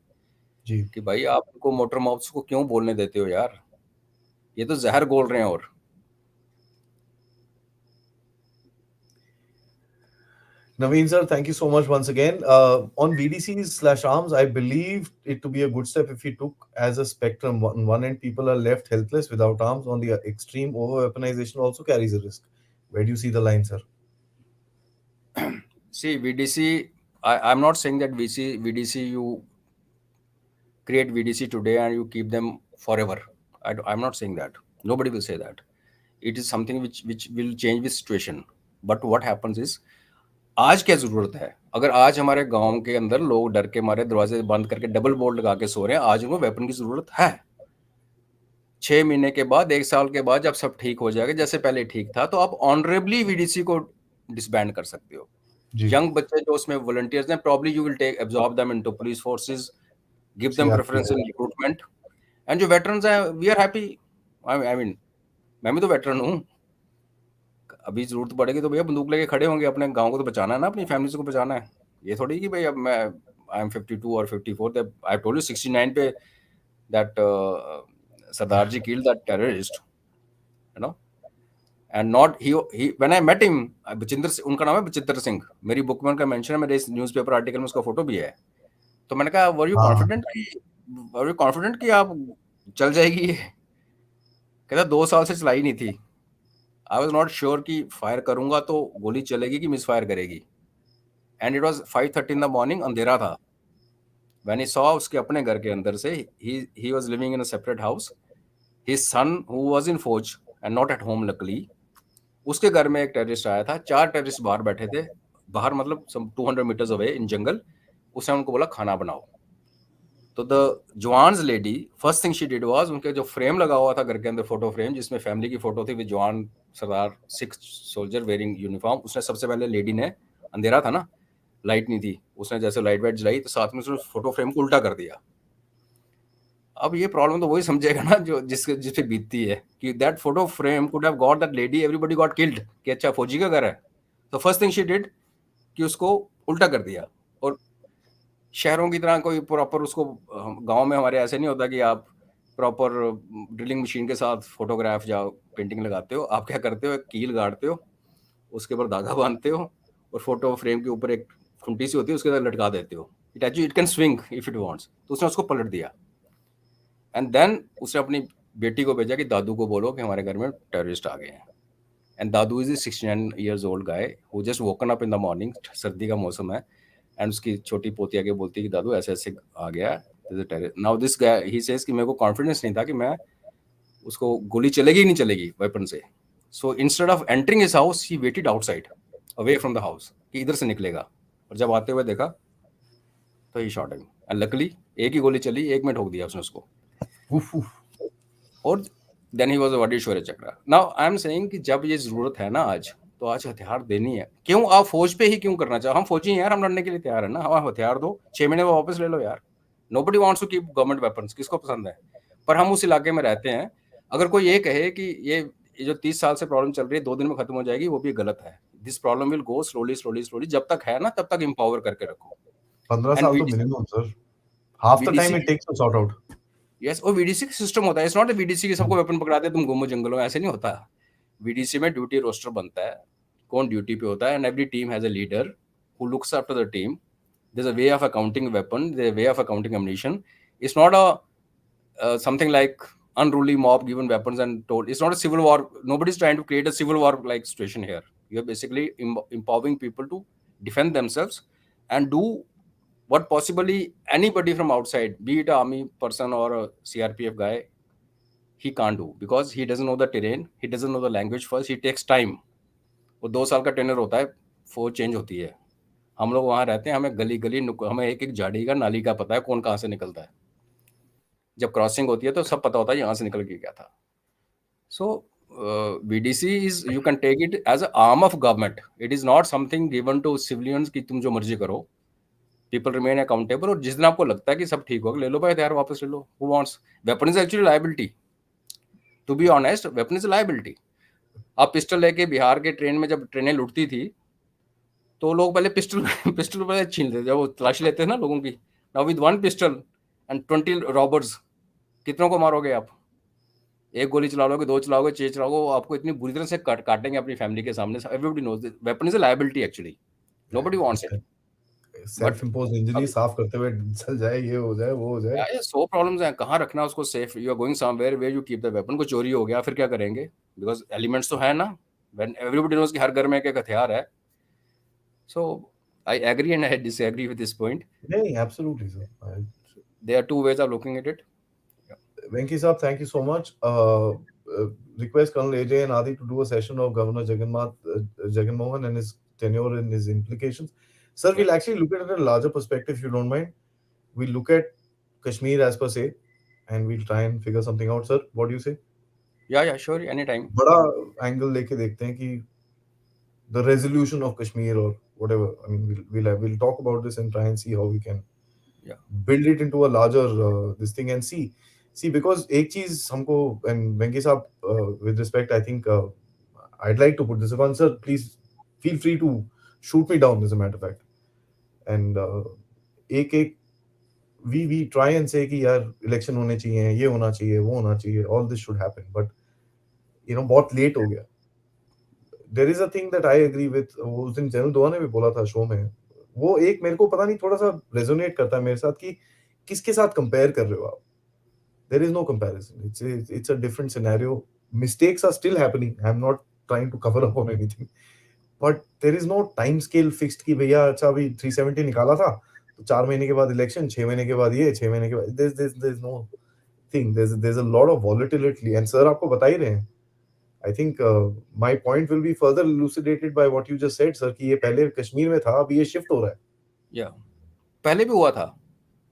जी। कि भाई आप उनको मोटर माउथ्स को क्यों बोलने देते हो यार? ये तो जहर घोल रहे हैं। और Naveen sir, thank you so much once again. On VDCs/arms, I believe it to be a good step if we took as a spectrum. On one end, people are left helpless without arms. On the extreme, over weaponization also carries a risk. Where do you see the line, sir? see, VDC, I'm not saying that VDC, you create VDC today and you keep them forever. I'm not saying that. Nobody will say that. It is something which will change with situation. But what happens is, आज क्या जरूरत है? अगर आज हमारे गांव के अंदर लोग डर के मारे दरवाजे बंद करके डबल बोल्ट लगा के सो रहे हैं, आज उनको वेपन की जरूरत है। 6 महीने के बाद, 1 साल के बाद, जब सब ठीक हो जाएगा, जैसे पहले ठीक था, तो आप ऑनरेबली VDC को डिसबैंड कर सकते हो। जी। यंग बच्चे जो उसमें वॉलंटियर्स हैं, probably you will take absorb them into police forces, give them CRP. Preference in recruitment. And जो वेटरन्स हैं, we are happy. I mean, मैं भी तो वेटरन हूँ। अभी जरूरत पड़ेगी तो भैया बंदूक लेके खड़े होंगे, अपने गांव को तो बचाना है ना, अपनी फैमिली को बचाना है। ये थोड़ी कि भाई अब मैं आई एम 52 और 54, आई टोल्ड यू 69 पे that sardar ji killed that terrorist, you know. And not he when I met him, Bachinder, उनका नाम है बचिंदर सिंह, मेरी बुक में उनका मेंशन है, मेरे इस न्यूज़पेपर आर्टिकल में उसका फोटो भी है। तो मैंने कहा हाँ। वर यू कॉन्फिडेंट कि आप चल जाएगी ये? कहता 2 साल से चलाई नहीं थी। आई वॉज नॉट श्योर कि फायर करूंगा तो गोली चलेगी कि मिस फायर करेगी। And it was 5:30 in the morning, अंधेरा था। व्हेन ही सॉ, उसके अपने घर के अंदर से, he was living in a separate house, his son who was in फौज and not at home luckily, उसके घर में एक टेररिस्ट आया था। 4 टेररिस्ट बाहर बैठे थे, बाहर मतलब सम 200 मीटर्स अवे इन जंगल। उसने उनको बोला खाना बनाओ। तो the jawans lady, first thing she did was, उनके जो फ्रेम लगा हुआ था घर के अंदर, फोटो फ्रेम जिसमें फैमिली की फोटो थी विद जवान सरदार, 6 सोल्जर वेयरिंग यूनिफॉर्म, उसने सबसे पहले लेडी ने, अंधेरा था ना, लाइट नहीं थी, उसने जैसे लाइट वाइट जलाई तो साथ में उसने फोटो फ्रेम को उल्टा कर दिया। अब ये प्रॉब्लम तो वही समझेगा ना जो जिसपे बीतती है, कि that photo frame could have got that lady, everybody got killed, कि अच्छा फौजी का घर है। तो फर्स्ट थिंग शी डिड कि उसको उल्टा कर दिया। और शहरों की तरह कोई प्रॉपर उसको, गांव में हमारे ऐसे नहीं होता कि आप प्रॉपर ड्रिलिंग मशीन के साथ फोटोग्राफ या पेंटिंग लगाते हो। आप क्या करते हो, एक कील गाड़ते हो, उसके ऊपर धागा बांधते हो, और फोटो फ्रेम के ऊपर एक खूंटी सी होती है, उसके अंदर लटका देते हो। It can swing if it wants. तो उसने उसको पलट दिया। एंड देन उसने अपनी बेटी को भेजा कि दादू को बोलो कि हमारे घर में टेररिस्ट आ गए हैं। And Dadu is 69 years old guy who just woken up in the morning, सर्दी का मौसम है, एंड उसकी छोटी पोती आके बोलती है कि दादू ऐसे ऐसे आ गया, now this guy he says कि मेरे को कॉन्फिडेंस नहीं था कि मैं उसको गोली चलेगी ही नहीं चलेगी वेपन से, so instead of entering his house he waited outside away from the house कि इधर से निकलेगा, और जब आते हुए देखा तो ही शॉट हिम, एंड लकली एक ही गोली चली, एक में ठोक दिया उसने उसको, Oof, oof. और देन ही वाज व्हाट शौर्य चक्र। नाउ आई एम सेइंग कि जब ये जरूरत है ना आज, तो आज हथियार देनी है। क्यों आप फौज पे ही क्यों करना चाहो? हम फौजी हैं यार, हम लड़ने के लिए तैयार है ना, हम हथियार दो, 6 महीने में वापस ले लो यार। Nobody wants to keep government weapons, किसको पसंद है? पर हम उस इलाके में रहते हैं। अगर कोई ये कहे कि ये जो 30 साल से प्रॉब्लम चल रही है 2 दिन में खत्म हो जाएगी, वो भी गलत है। This problem will go slowly slowly slowly, जब तक है ना तब तक एम्पावर करके रखो। 15 एंड साल तो minimum sir, half the time VDC, it takes to sort out. Yes, और वीडीसी का सिस्टम होता है, इट्स नॉट अ वीडीसी की सबको वेपन पकड़ा दे तुम घूमो जंगलों में, ऐसे नहीं होता। वीडीसी में ड्यूटी रोस्टर बनता है, कौन ड्यूटी पे होता है, and every team has a leader who looks after the team. There is a way of accounting weapon, there is a way of accounting ammunition. It's not a something like unruly mob given weapons and told. It's not a civil war. Nobody's trying to create a civil war like situation here. You're basically empowering people to defend themselves and do what possibly anybody from outside, be it an army person or a CRPF guy, he can't do, because he doesn't know the terrain, he doesn't know the language first, he takes time. वो 2 साल का tenor होता है, फौज change होती है। हम लोग वहाँ रहते हैं, हमें गली गली हमें एक एक झाड़ी का नाली का पता है, कौन कहाँ से निकलता है। जब क्रॉसिंग होती है तो सब पता होता है यहाँ से निकल के क्या था। So VDC is, you can take it as a arm of government, it is not something given to civilians कि तुम जो मर्जी करो। पीपल रिमेन अकाउंटेबल, और जिस दिन आपको लगता है कि सब ठीक होगा, ले लो भाई हथियार वापस ले लो। Who wants weapon is actually liability, to be honest, weapon is liability. आप पिस्टल लेके बिहार के ट्रेन में जब ट्रेनें लुटती थी, तो लोग पहले पिस्टल पिस्टल पहले छीन लेते, जब वो तलाशी लेते हैं ना लोगों की। Now with one pistol and 20 robbers, कितनों को मारोगे आप? एक गोली चला लोगे, दो चलाओगे, 6 चलाओगे, वो आपको इतनी बुरी तरह से काटेंगे अपनी फैमिली के सामने। Everybody knows this, weapon is a liability actually, nobody wants it. But self impose injury साफ करते हुए चल जाए, ये हो जाए, वो हो जाए। ये 100 प्रॉब्लम्स हैं, कहाँ रखना उसको safe? You are going somewhere where you keep the weapon, को चोरी हो गया फिर क्या करेंगे? बिकॉज एलिमेंट्स तो है ना, व्हेन एवरीबॉडी नोज कि हर घर में एक एक हथियार है। So I agree and I disagree with this point. नहीं, absolutely sir. There are two ways of looking at it. Venki sir, thank you so much. Request Colonel Ajay and Adi to do a session of Governor Jagan Mohan and his tenure and his implications. Sir, Yeah, we'll actually look at it at a larger perspective, if you don't mind. We'll look at Kashmir as per se, and we'll try and figure something out. Sir, what do you say? yeah, sure, anytime. बड़ा angle लेके देखते हैं कि the resolution of Kashmir or whatever. I mean, we'll talk about this and try and see how we can Yeah, build it into a larger this thing and see because एक चीज हमको, and Venki साहब, with respect, I think I'd like to put this upon sir, please feel free to shoot me down as a matter of fact, and एक एक we try and say कि यार election होने चाहिए, ये होना चाहिए, वो होना चाहिए, all this should happen, but बहुत लेट हो गया। There is a thing that I agree with, उस दिन जनरल दुआ ने भी बोला था शो में, वो एक मेरे को पता नहीं थोड़ा सा रेजोनेट करता है मेरे साथ कि किसके साथ कंपेयर कर रहे हो आप। There is no comparison, it's a different scenario. Mistakes are still happening, I am not trying to cover up on anything, but there is no time scale fixed कि भैया अच्छा अभी 370 निकाला था तो 4 महीने के बाद इलेक्शन, 6 महीने के बाद ये, 6 महीने के बाद there is no thing, there is a lot of volatility, and sir आपको बता ही रहे हैं। I think my point will be further elucidated by what you just said, sir, कि ये पहले कश्मीर में था, अभी ये शिफ्ट हो रहा है। या पहले भी हुआ था,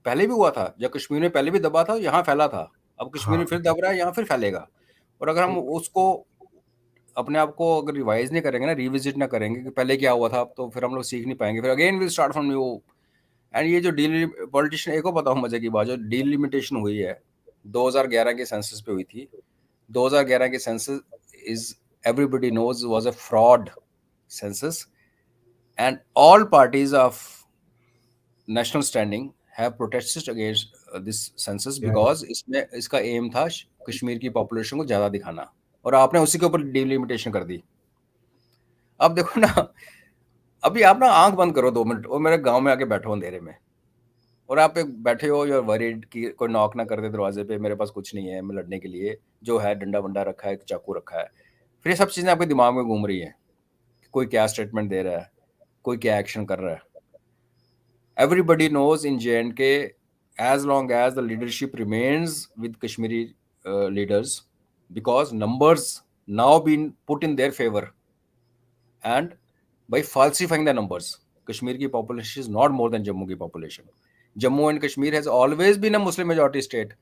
पहले भी हुआ था, जब कश्मीर में पहले भी दबा था, यहाँ फैला था। अब कश्मीर हाँ, में फिर दब रहा है, यहाँ फिर फैलेगा। और अगर हम उसको अपने आप को अगर रिवाइज नहीं करेंगे ना, रिविजिट ना करेंगे कि पहले क्या हुआ था, तो फिर हम लोग सीख नहीं पाएंगे, फिर again will start from new. And ये जो डील पॉलिटिशियन, एक को पता हो मजे की बात, जो डीलिमिटेशन हुई है 2011 के सेंसस पे हुई थी। 2011 के census is, everybody knows, was a fraud census, and all parties of national standing have protested against this census yeah, yeah. because इसमें इसका एम था कश्मीर की पॉपुलेशन को ज़्यादा दिखाना, और आपने उसी के ऊपर डिलिमिटेशन कर दी। अब देखो ना, अभी आप ना आंख बंद करो 2 मिनट और मेरे गांव में आके बैठो अंधेरे में, और आप एक बैठे हो, यू आर वरीड कि कोई नॉक ना कर दे दरवाजे पे, मेरे पास कुछ नहीं है मैं लड़ने के लिए, जो है डंडा वंडा रखा है, चाकू रखा है, फिर ये सब चीज़ें आपके दिमाग में घूम रही हैं कि कोई क्या स्टेटमेंट दे रहा है, कोई क्या एक्शन कर रहा है. Everybody knows in J&K, as long as the leadership remains with Kashmiri leaders, because numbers now been put in their favor, and by falsifying the numbers, Kashmir ki population is not more than Jammu ki population. Jammu and Kashmir has always been a Muslim majority state.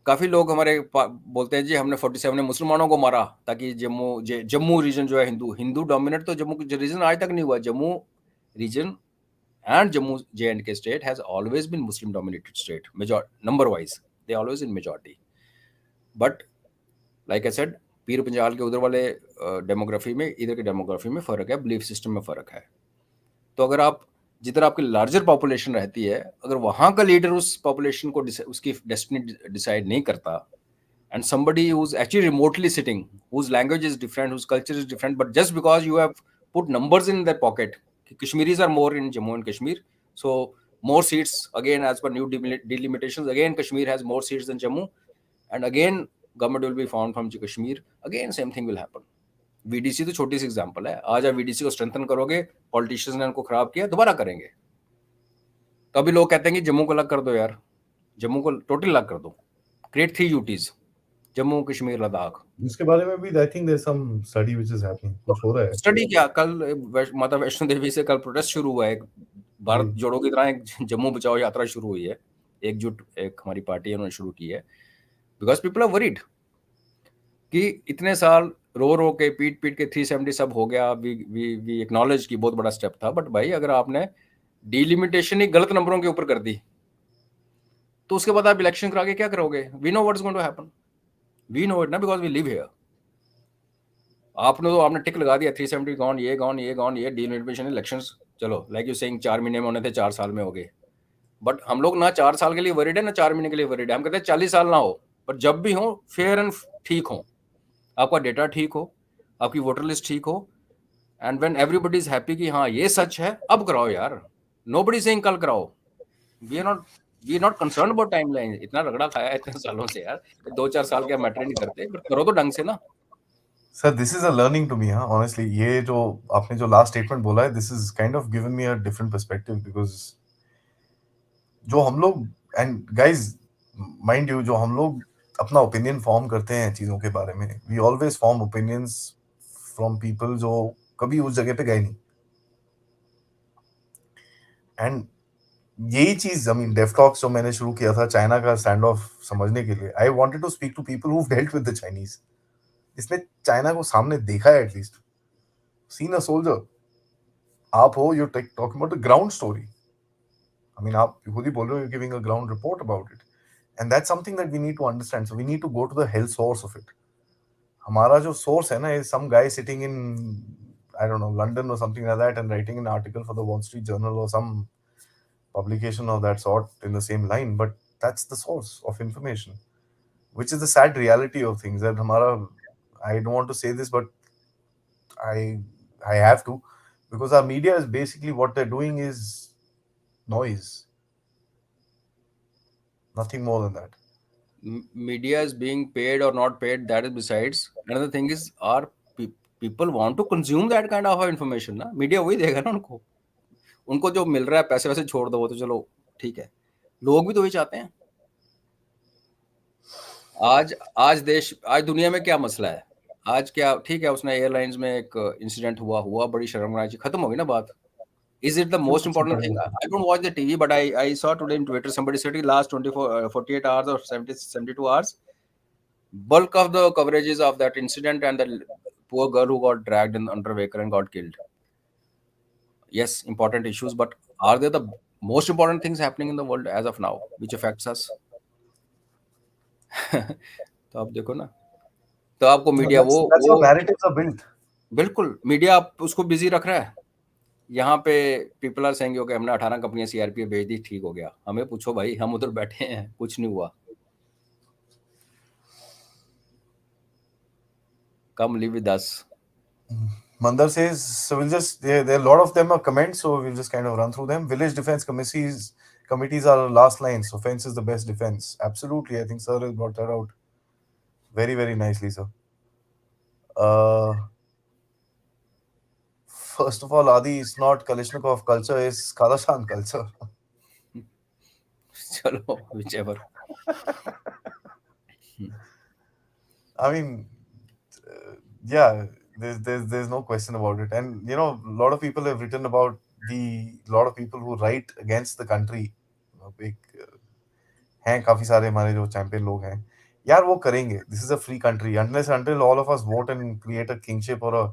काफी लोग हमारे बोलते हैं जी हमने 47 ने मुसलमानों को मारा ताकि जम्मू रीजन जो है हिंदू हिंदू डोमिनेट तो जम्मू रीजन आज तक नहीं हुआ. Jammu region and Jammu J&K state has always been Muslim dominated state, number wise they always in majority. But like I said, Pir Panjal के उधर वाले डेमोग्राफी में इधर के डेमोग्राफी में फर्क है, बिलीफ सिस्टम में फर्क है. तो अगर आप जिधर आपकी लार्जर पॉपुलेशन रहती है, अगर वहां का लीडर उस पॉपुलेशन को उसकी डेस्टिनी डिसाइड नहीं करता, and somebody who's actually remotely sitting, whose language is different, whose culture is different, but just because you have put numbers in their pocket, Kashmiris are more in Jammu and Kashmir, so more seats again as per new delimitations. Again, Kashmir has more seats than Jammu, and again government will be formed from Kashmir. Again, same thing will happen. VDC तो छोटी सी example है. आज आप VDC को strengthen करोगे, politicians ने उनको खराब किया, दोबारा करेंगे. कभी लोग कहते हैं कि जम्मू को अलग कर दो यार, जम्मू को टोटल अलग कर दो, क्रिएट 3 यूटीज, जम्मू कश्मीर लद्दाख. इसके बारे में भी I think there some study which is happening, कुछ हो रहा है. स्टडी क्या, कल माता वैष्णो देवी से कल प्रोटेस्ट शुरू हुआ है. एक भारत जोड़ो की तरह एक जम्मू बचाओ यात्रा शुरू हुई है. एकजुट एक हमारी पार्टी है, उन्होंने शुरू की है. बिकॉज पीपल आर वरीड कि इतने साल रो रो के पीट पीट के 370 सब हो गया. वी एक्नॉलेज की बहुत बड़ा स्टेप था, बट भाई अगर आपने डिलिमिटेशन ही गलत नंबरों के ऊपर कर दी तो उसके बाद आप इलेक्शन करा के क्या करोगे? We know what's going to happen, we know it ना, बिकॉज वी लिव हियर. आपने टिक लगा दिया 370 गॉन, ये गॉन, ये गॉन, ये डिलिमिटेशन इलेक्शंस. चलो लाइक यू सेइंग 4 महीने में होने थे, 4 साल में हो गए. बट हम लोग ना 4 साल के लिए वरीड है ना 4 महीने के लिए वरीड है. हम कहते हैं 40 साल ना हो, पर जब भी हो फेयर एंड ठीक हो, आपका डेटा ठीक हो, आपकी वोटर लिस्ट ठीक हो, and when everybody is happy कि हाँ ये सच है, अब कराओ यार. नोबडी सेइंग कल कराओ. We are not concern about timeline. इतना रगड़ा खाया है इतने सालों से यार, 2-4 साल क्या मैटर नहीं करते, बट करो तो ढंग से ना. Sir this is a learning to me, हाँ ऑनेस्टली. ये जो आपने जो लास्ट स्टेटमेंट बोला है, this is kind of given me a different perspective, because जो हम लोग, एंड गाइज माइंड यू, जो हम लोग अपना ओपिनियन फॉर्म करते हैं चीज़ों के बारे में, we always form opinions from people जो कभी उस जगह पे गए नहीं. एंड यही चीज, आई मीन डेफ टॉक्स जो मैंने शुरू किया था चाइना का स्टैंड ऑफ समझने के लिए, I wanted to speak to people who dealt with the Chinese. इसने चाइना को सामने देखा है, एटलीस्ट सीन अ सोल्जर. आप हो, you talking about the ground story. I mean आप खुद ही बोल रहे हो, you giving a ground report about it, and that's something that we need to understand. So we need to go to the health source of it. हमारा जो source है ना, is some guy sitting in, I don't know, London और something like that, and writing an article for the Wall street journal और some publication of that sort in the same line, but that's the source of information, which is the sad reality of things. That hamara, I don't want to say this, but I I have to, because our media is basically, what they're doing is noise, nothing more than that. Media is being paid or not paid, that is besides. Another thing is, are people want to consume that kind of information ना? Media वही देगा ना उनको. उनको जो मिल रहा है पैसे वैसे छोड़ दो, वो तो चलो ठीक है, लोग भी तो वही चाहते हैं. आज दुनिया में क्या मसला है? आज क्या ठीक है, उसने एयरलाइंस में एक इंसिडेंट हुआ, बड़ी शर्मनाक चीज, खत्म हो गई ना बात. Is it the क्यों most कुछ नहीं important thing? पड़ेगा. I don't watch the TV, but I saw today in Twitter somebody said last 48 hours or 72 hours, bulk of the coverages of that incident and the poor girl who got dragged in under vehicle and got killed. Yes, important issues, but are they the most important things happening in the world as of now, which affects us? तो आप देखो ना, तो आपको No, media that's how वो narratives are built. बिल्कुल media आप उसको बिजी रख रहा है. यहाँ पे पीपल आर सेइंग कि हमने 18 कंपनियां सीआरपीएफ भेज दी, ठीक हो गया. हमें पूछो भाई, हम उधर बैठे हैं, कुछ नहीं हुआ. Come live with us. Mandar says, so we'll just, there are a lot of them are comments, so we'll just kind of run through them. Village defense committees are last lines. Offense is the best defense. Absolutely, I think sir has brought that out very, very nicely, sir. Uh, First of all, Adi, it's not Kalishnikov culture, it's Kalashan culture. चलो whichever. I mean, yeah, there's no question about it. And a lot of people have written about the lot of people who write against the country. एक हैं काफी सारे हमारे जो champion लोग हैं यार वो करेंगे this is a free country unless until all of us vote and create a kingship और अ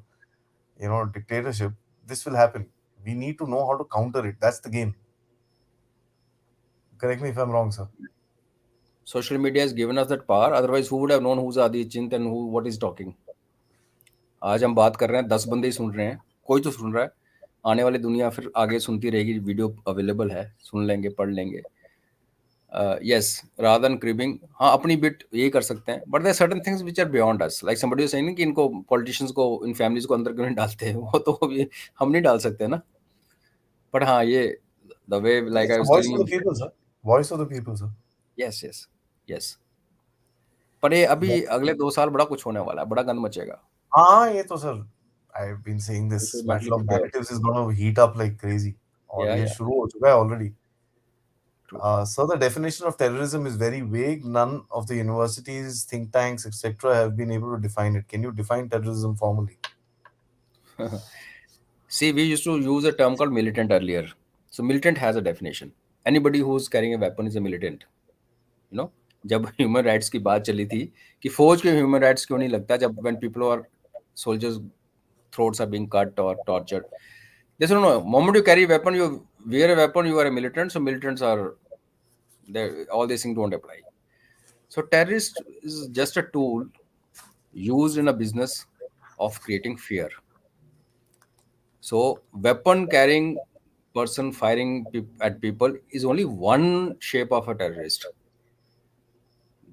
dictatorship this will happen we need to know how to counter it that's the game correct me if I'm wrong sir Social media has given us that power. Otherwise, who would have known who's Adi Chint and who what is talking? आज हम बात कर रहे हैं, 10 बंदे ही सुन रहे हैं, कोई तो सुन रहा है. आने वाली दुनिया फिर आगे सुनती रहेगी. वीडियो अवेलेबल है, सुन लेंगे, पढ़ लेंगे. Yes, rather than cribbing, हाँ अपनी बिट यही कर सकते हैं. But there certain things which are beyond us, like somebody was saying कि इनको पॉलिटिशियंस को इन फैमिलीज को अंदर क्यों नहीं डालते हैं. वो तो अभी हम नहीं डाल सकते ना. बट हाँ ये the way like it's I the was voice telling of you. the people sir voice of the people sir yes yes yes. पर ये अभी अगले 2 साल बड़ा कुछ होने वाला है, बड़ा गंद मचेगा. हाँ ये तो sir I've been saying We this should mentally battle of prepare. narratives is going to heat up like crazy और Yeah, ये yeah, शुरू हो चुका है already true. so the definition of terrorism is very vague. None of the universities, think tanks, etc., have been able to define it. Can you define terrorism formally? See, we used to use a term called militant earlier. So militant has a definition. Anybody who's carrying a weapon is a militant. You know, जब human rights की बात चली थी कि फौज के human rights क्यों नहीं लगता, जब when people are soldiers throats are being cut or tortured. They say no, no. Moment you carry a weapon, you wear a weapon, you are a militant. So militants are there. All these things don't apply. So terrorist is just a tool used in a business of creating fear. So weapon carrying person firing at people is only one shape of a terrorist.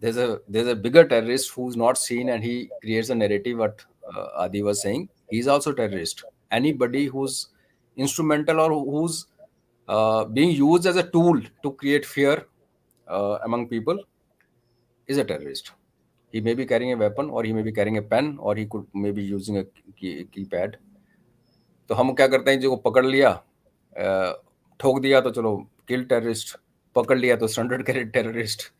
There's a bigger terrorist who's not seen and he creates a narrative. What Adi was saying, he's also terrorist. Anybody who's instrumental or who's being used as a tool to create fear among people is a terrorist. He may be carrying a weapon, or he may be carrying a pen, or he could maybe using a keypad. तो हम क्या करते हैं, जो पकड़ लिया, ठोक दिया तो चलो किल टेररिस्ट, पकड़ लिया तो स्टैंडर्ड टेररिस्ट.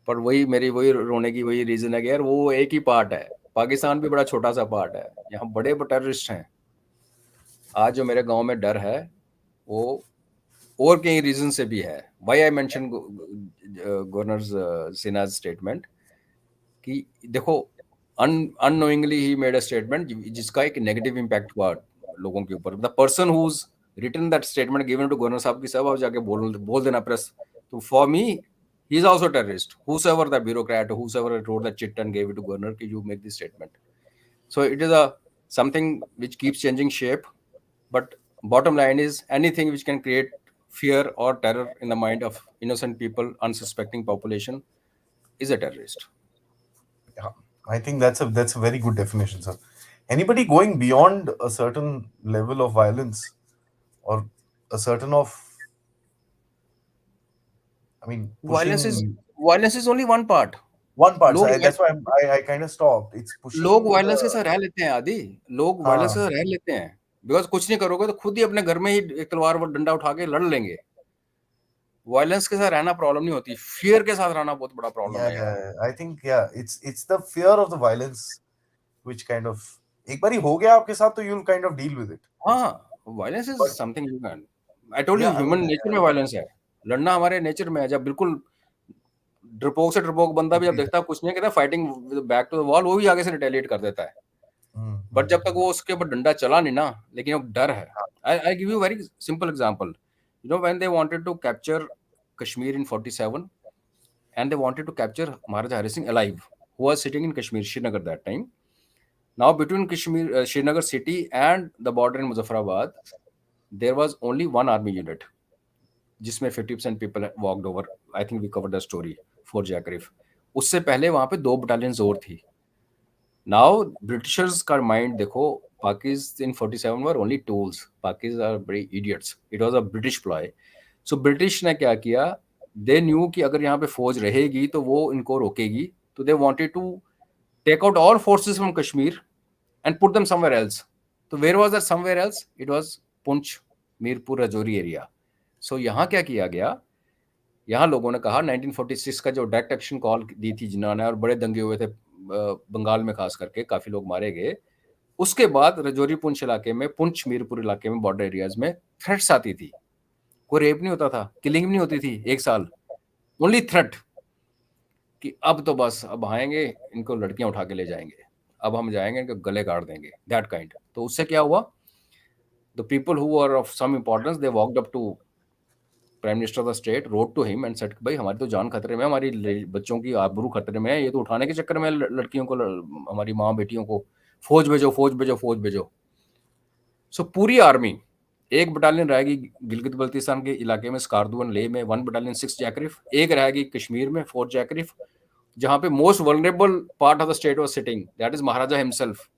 पर वही मेरी वही रोने की वही रीजन है कि यार वो एक ही पार्ट है. पाकिस्तान भी बड़ा छोटा सा पार्ट है, यहाँ बड़े टेररिस्ट हैं. आज जो मेरे गांव में डर है वो और कई रीजन से भी है. Why I mention governor Sinha's statement कि देखो unknowingly he made a statement जिसका एक नेगेटिव इम्पैक्ट हुआ लोगों के ऊपर. The person who is written that statement given to governor साहब की सब जाके बोल देना प्रेस. तो for me he is also terrorist, whosoever that bureaucrat, whosoever wrote that chit and gave it to governor कि you make this statement. So it is a something which keeps changing shape, but bottom line is anything which can create fear or terror in the mind of innocent people, unsuspecting population is a terrorist. Yeah, I think that's a very good definition, sir. Anybody going beyond a certain level of violence or a certain of, I mean, Violence is pushing violence is only one part. one part. So लोग that's why I kind of stopped. It's लोग pushing violence के the. साथ रह लेते हैं आदि. लोग violence के हाँ, साथ रह लेते हैं बिकॉज कुछ नहीं करोगे तो खुद ही अपने घर में ही एक तलवार व डंडा उठा के लड़ लेंगे. वायलेंस के साथ रहना प्रॉब्लम नहीं होती, फियर के साथ रहना बहुत बड़ा प्रॉब्लम yeah, है यार. yeah. I think yeah, it's the fear of the violence which kind of एक बारी हो गया आपके साथ तो you'll kind of deal with it. हाँ, violence is But something you can. I told you yeah, I human mean, nature में violence है. लड़ना हमारे नेचर में है. जब बिल्कुल डरपोक से डरपोक बंदा भी जब agreed. देखता है कुछ नहीं कहता fighting back to the wall, वो भी आगे से रिटेलिएट कर देता है. बट जब तक वो उसके ऊपर डंडा चला नहीं ना, लेकिन वो डर है. I give you very simple example. You know when they wanted to capture Kashmir in 47 and they wanted to capture Maharaja Hari Singh alive, who was sitting in Kashmir, Srinagar that time. Now between Kashmir, Srinagar city and the border in Muzaffarabad, there was only one army unit, जिसमें 50% people walked over. I think we covered the story for Jack Reef. उससे पहले वहाँ पे 2 battalions और थी. Now Britishers का mind देखो, Pakis in 47 were only tools. Pakis are very idiots. It was a British ploy. So British ने क्या किया? They knew कि अगर यहाँ पे फौज रहेगी तो वो इनको रोकेगी. तो they wanted to take out all forces from Kashmir and put them somewhere else. So where was that somewhere else? It was Punch, Mirpur, Rajouri area. So यहाँ क्या किया गया, यहाँ लोगों ने कहा 1946 का जो डायरेक्ट एक्शन कॉल दी थी जिन्होंने, और बड़े दंगे हुए थे बंगाल में, खास करके काफी लोग मारे गए. उसके बाद रजौरी पुंछ इलाके में, पुंछ मीरपुर इलाके में, बॉर्डर एरियाज में थ्रेट्स आती थी. कोई रेप नहीं होता था, किलिंग नहीं होती थी एक साल. ओनली थ्रेट कि अब तो बस, अब आएंगे, इनको लड़कियां उठा के ले जाएंगे, अब हम जाएंगे इनके गले काट देंगे, दैट काइंड. तो उससे क्या हुआ, the people who are of some importance, they walked up to prime minister of the state, rode to him and said, भाई हमारी तो जान खतरे में, हमारी बच्चों की आबरू खतरे में है, ये तो उठाने के चक्कर में लड़कियों को, हमारी माँ बेटियों को फौज भेजो, फौज भेजो, फौज भेजो. सो पूरी आर्मी, एक बटालियन रहेगी गिलगित बल्तिस्तान के इलाके में, स्कार्दू एंड लेह में, 1 बटालियन 6 जैकरिफ, एक रहेगी कश्मीर में 4 जैकरिफ, जहां पे most vulnerable part of the state was sitting, that is Maharaja himself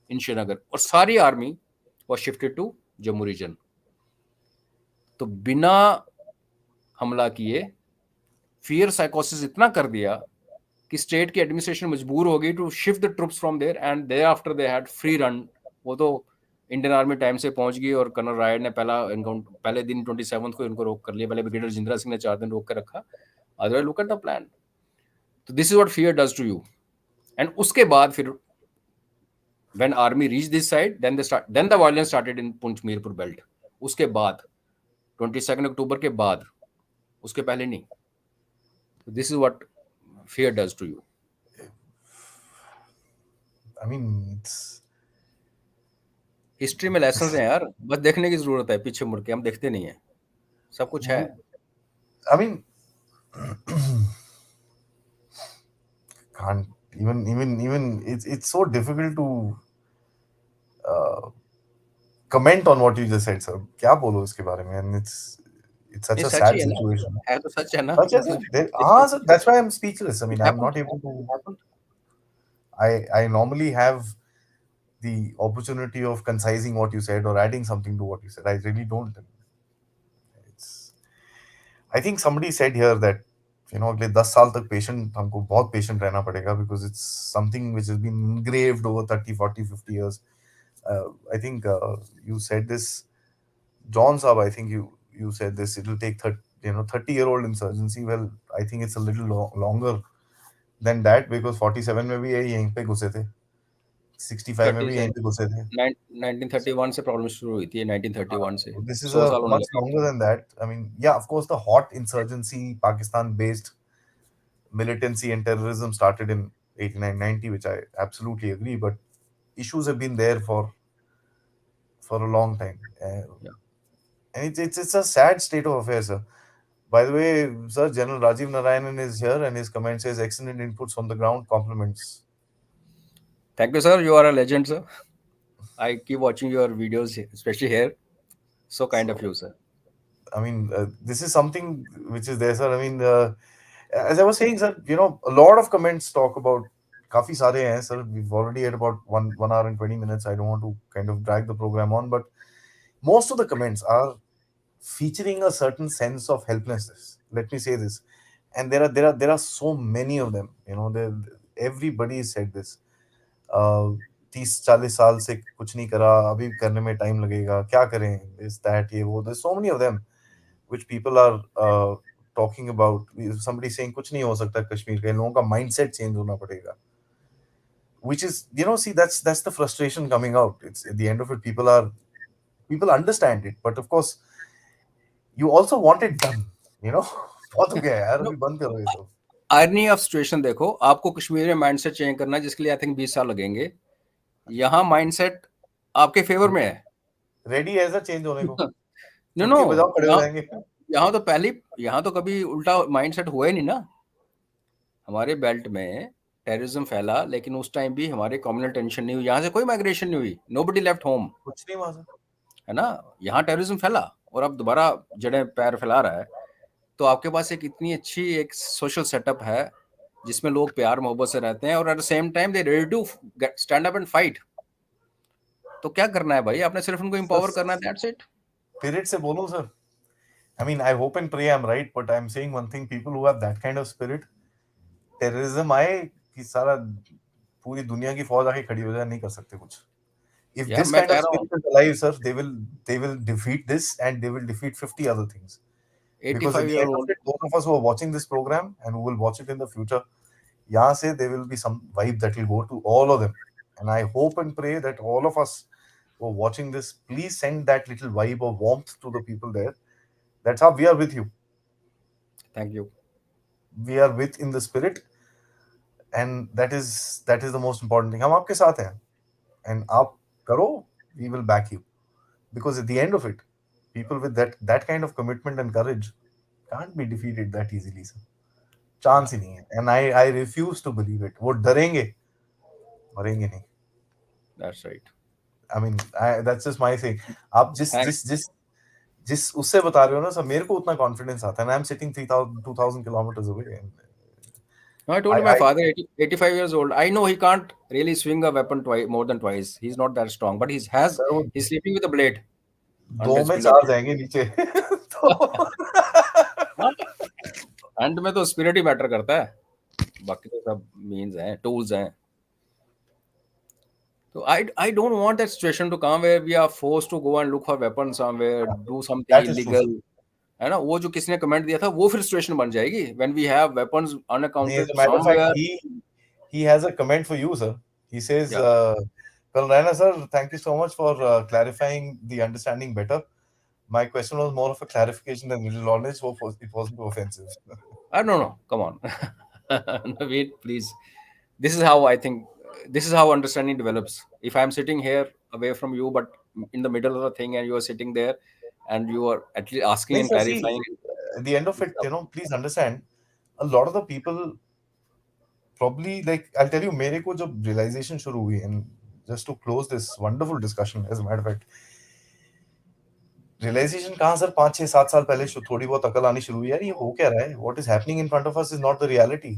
in Srinagar, और सारी army was shifted to Jammu region. तो बिना हमला किए फियर साइकोसिस इतना कर दिया कि स्टेट की एडमिनिस्ट्रेशन मजबूर हो गई to shift the troops from there, and thereafter they had free run. वो तो इंडियन आर्मी टाइम से पहुंच गई, और कर्नल राय ने पहले दिन 27 को इनको रोक कर लिया. पहले ब्रिगेडियर जिंद्रा सिंह ने 4 दिन रोक कर रखा. Otherwise look at the plan. तो this is what fear does to you. And उसके बाद फिर when army reached this side, then the violence started in Punch Mirpur belt. उसके बाद 22 अक्टूबर के बाद, उसके पहले नहीं. So this is what fear does to you. I mean, it's history में लेसन्स हैं यार, बस देखने की जरूरत है, पीछे मुड़ के हम देखते नहीं है, सब कुछ है. I mean, can't even it's so difficult to comment on what you just said, sir. क्या बोलो इसके बारे में? And it's such ये a सच ही sad है ना, situation. है तो सच है ना, Such as मतलब sir, that's why I'm speechless. I mean, it I'm happened, not able to. it happened. I normally have the opportunity of concising what you said or adding something to what you said. I really don't. It's. I think somebody said here that अगले 10 साल तक patient हमको बहुत patient रहना पड़ेगा because it's something which has been engraved over 30, 40, 50 years. I think you said this, John Saab. I think you said this. It will take 30-year-old insurgency. Well, I think it's a little longer than that because 47 में भी यहीं पे घुसे थे, 65 में 30 भी से यहीं पे घुसे थे. 1931 से प्रॉब्लम शुरू हुई थी, 1931 से This is 100 a साल होने much लगे. longer than that. I mean, yeah, of course, the hot insurgency, Pakistan-based militancy and terrorism started in 89, 90, which I absolutely agree. But issues have been there for a long time, Yeah. and it's a sad state of affairs, sir. By the way, sir, General Rajiv Narayanan is here, and his comment says excellent inputs on the ground. Compliments. Thank you, sir. You are a legend, sir. I keep watching your videos, especially here. So kind of So, you, sir. I mean, this is something which is there, sir. I mean, as I was saying, sir, a lot of comments talk about काफी सारे हैं, sir. We've already had about 1 hour and 20 minutes. I don't want to kind of drag the program on, but most of the comments are featuring a certain sense of helplessness. Let me say this, and there are so many of them. Everybody said this. 30-40 साल से कुछ नहीं करा, अभी करने में time लगेगा, क्या करें, this that ये वो. There's so many of them which people are talking about. Somebody saying कुछ नहीं हो सकता कश्मीर का, इन लोगों का mindset change होना पड़ेगा, which is, see, that's the frustration coming out. It's at the end of it, people understand it, but of course you also want it done. बहुत हो गया यार, No, अभी बंद करो ये सब. आयरनी ऑफ सिचुएशन देखो, आपको कश्मीर में माइंडसेट चेंज करना है, जिसके लिए आई थिंक 20 साल लगेंगे. यहाँ माइंडसेट आपके फेवर में है. रेडी है सर चेंज होने को, नो नो, चुटकी बजाओ खड़े हो यहाँ जाएंगे. यहाँ तो पहले, यहाँ तो कभी उल्टा माइंडसेट हुआ ही नहीं ना. हमारे बेल्ट में टेररिज्म फैला, लेकिन उस टाइम भी हमारे कम्युनल टेंशन नहीं हुई, यहाँ से कोई माइग्रेशन नहीं हुई, नोबडी लेफ्ट होम, कुछ नहीं वहां से. है ना. यहाँ टेररिज्म फैला और अब दोबारा जड़ें पैर फैला रहा है. तो आपके पास एक इतनी अच्छी एक सोशल सेटअप है जिसमें लोग प्यार मोहब्बत से रहते हैं, और at the same time they ready to stand up and fight. तो क्या करना है भाई, आपने सिर्फ उनको एम्पावर करना है, दैट्स इट. स्पिरिट से बोलूं sir, I mean, I hope and pray I'm right, but I'm saying one thing: people who have that kind of spirit, terrorism आए कि सारा पूरी दुनिया की फौज आके खड़ी हो जाए, नहीं कर सकते कुछ. If या this मैं kind of कह रहा हूँ spirit is alive, sir, they will defeat this, and they will defeat 50 other things. Eighty Because at five the year end of old it, those of us who are watching this program and who will watch it in the future, yeah, say there will be some vibe that will go to all of them. And I hope and pray that all of us who are watching this, please send that little vibe of warmth to the people there. That's how we are with you. Thank you We are with in the spirit, and that is the most important thing. हम आपके साथ हैं, and आप करो, we will back you. Because at the end of it, people with that kind of commitment and courage can't be defeated that easily, sir. या chance ही नहीं है. And I refuse to believe it. वो डरेंगे, मरेंगे नहीं. That's right I mean, that's just my thing. आप जिस thank जिस जिस जिस उससे बता रहे हो ना सर, मेरे को उतना कॉन्फिडेंस आता है. And I'm sitting 3,000 2,000 kilometers away. And No, I told you my I father, 85 years old. I know he can't really swing a weapon twice, more than twice. He's not that strong, but sir वो he's sleeping with a blade under दो his में pillow. चार जाएंगे नीचे. तो हाँ, and में तो स्पिरिट ही मैटर करता है, बाकी तो सब मीन्स हैं, टूल्स हैं. तो I don't want that situation to come where we are forced to go and look for weapon somewhere, do something that is true, sir. Illegal. है ना, वो जो किसी ने कमेंट दिया था वो फिर सिचुएशन बन जाएगी व्हेन वी हैव वेपन्स नहीं, as unaccounted a matter of fact, somewhere. he has a comment for you, sir. He says, या "Well, Raina, sir, thank you so much for clarifying the understanding better. My question was more of a clarification than little knowledge. Hope it wasn't too offensive." I don't know. Come on, Naveen, please. This is how I think. This is how understanding develops. If I'm sitting here away from you, but in the middle of the thing, and you are sitting there, and you are at least asking नहीं and sir, see, clarifying at the end of it, please understand, a lot of the people probably, like, I'll tell you, मेरे को जब realization शुरू हुई, and just to close this wonderful discussion, as a matter of fact, realization कहाँ sir 5 6 7 साल पहले थोड़ी बहुत अकल आनी शुरू हुई, यार ये हो क्या रहा है, what is happening in front of us is not the reality.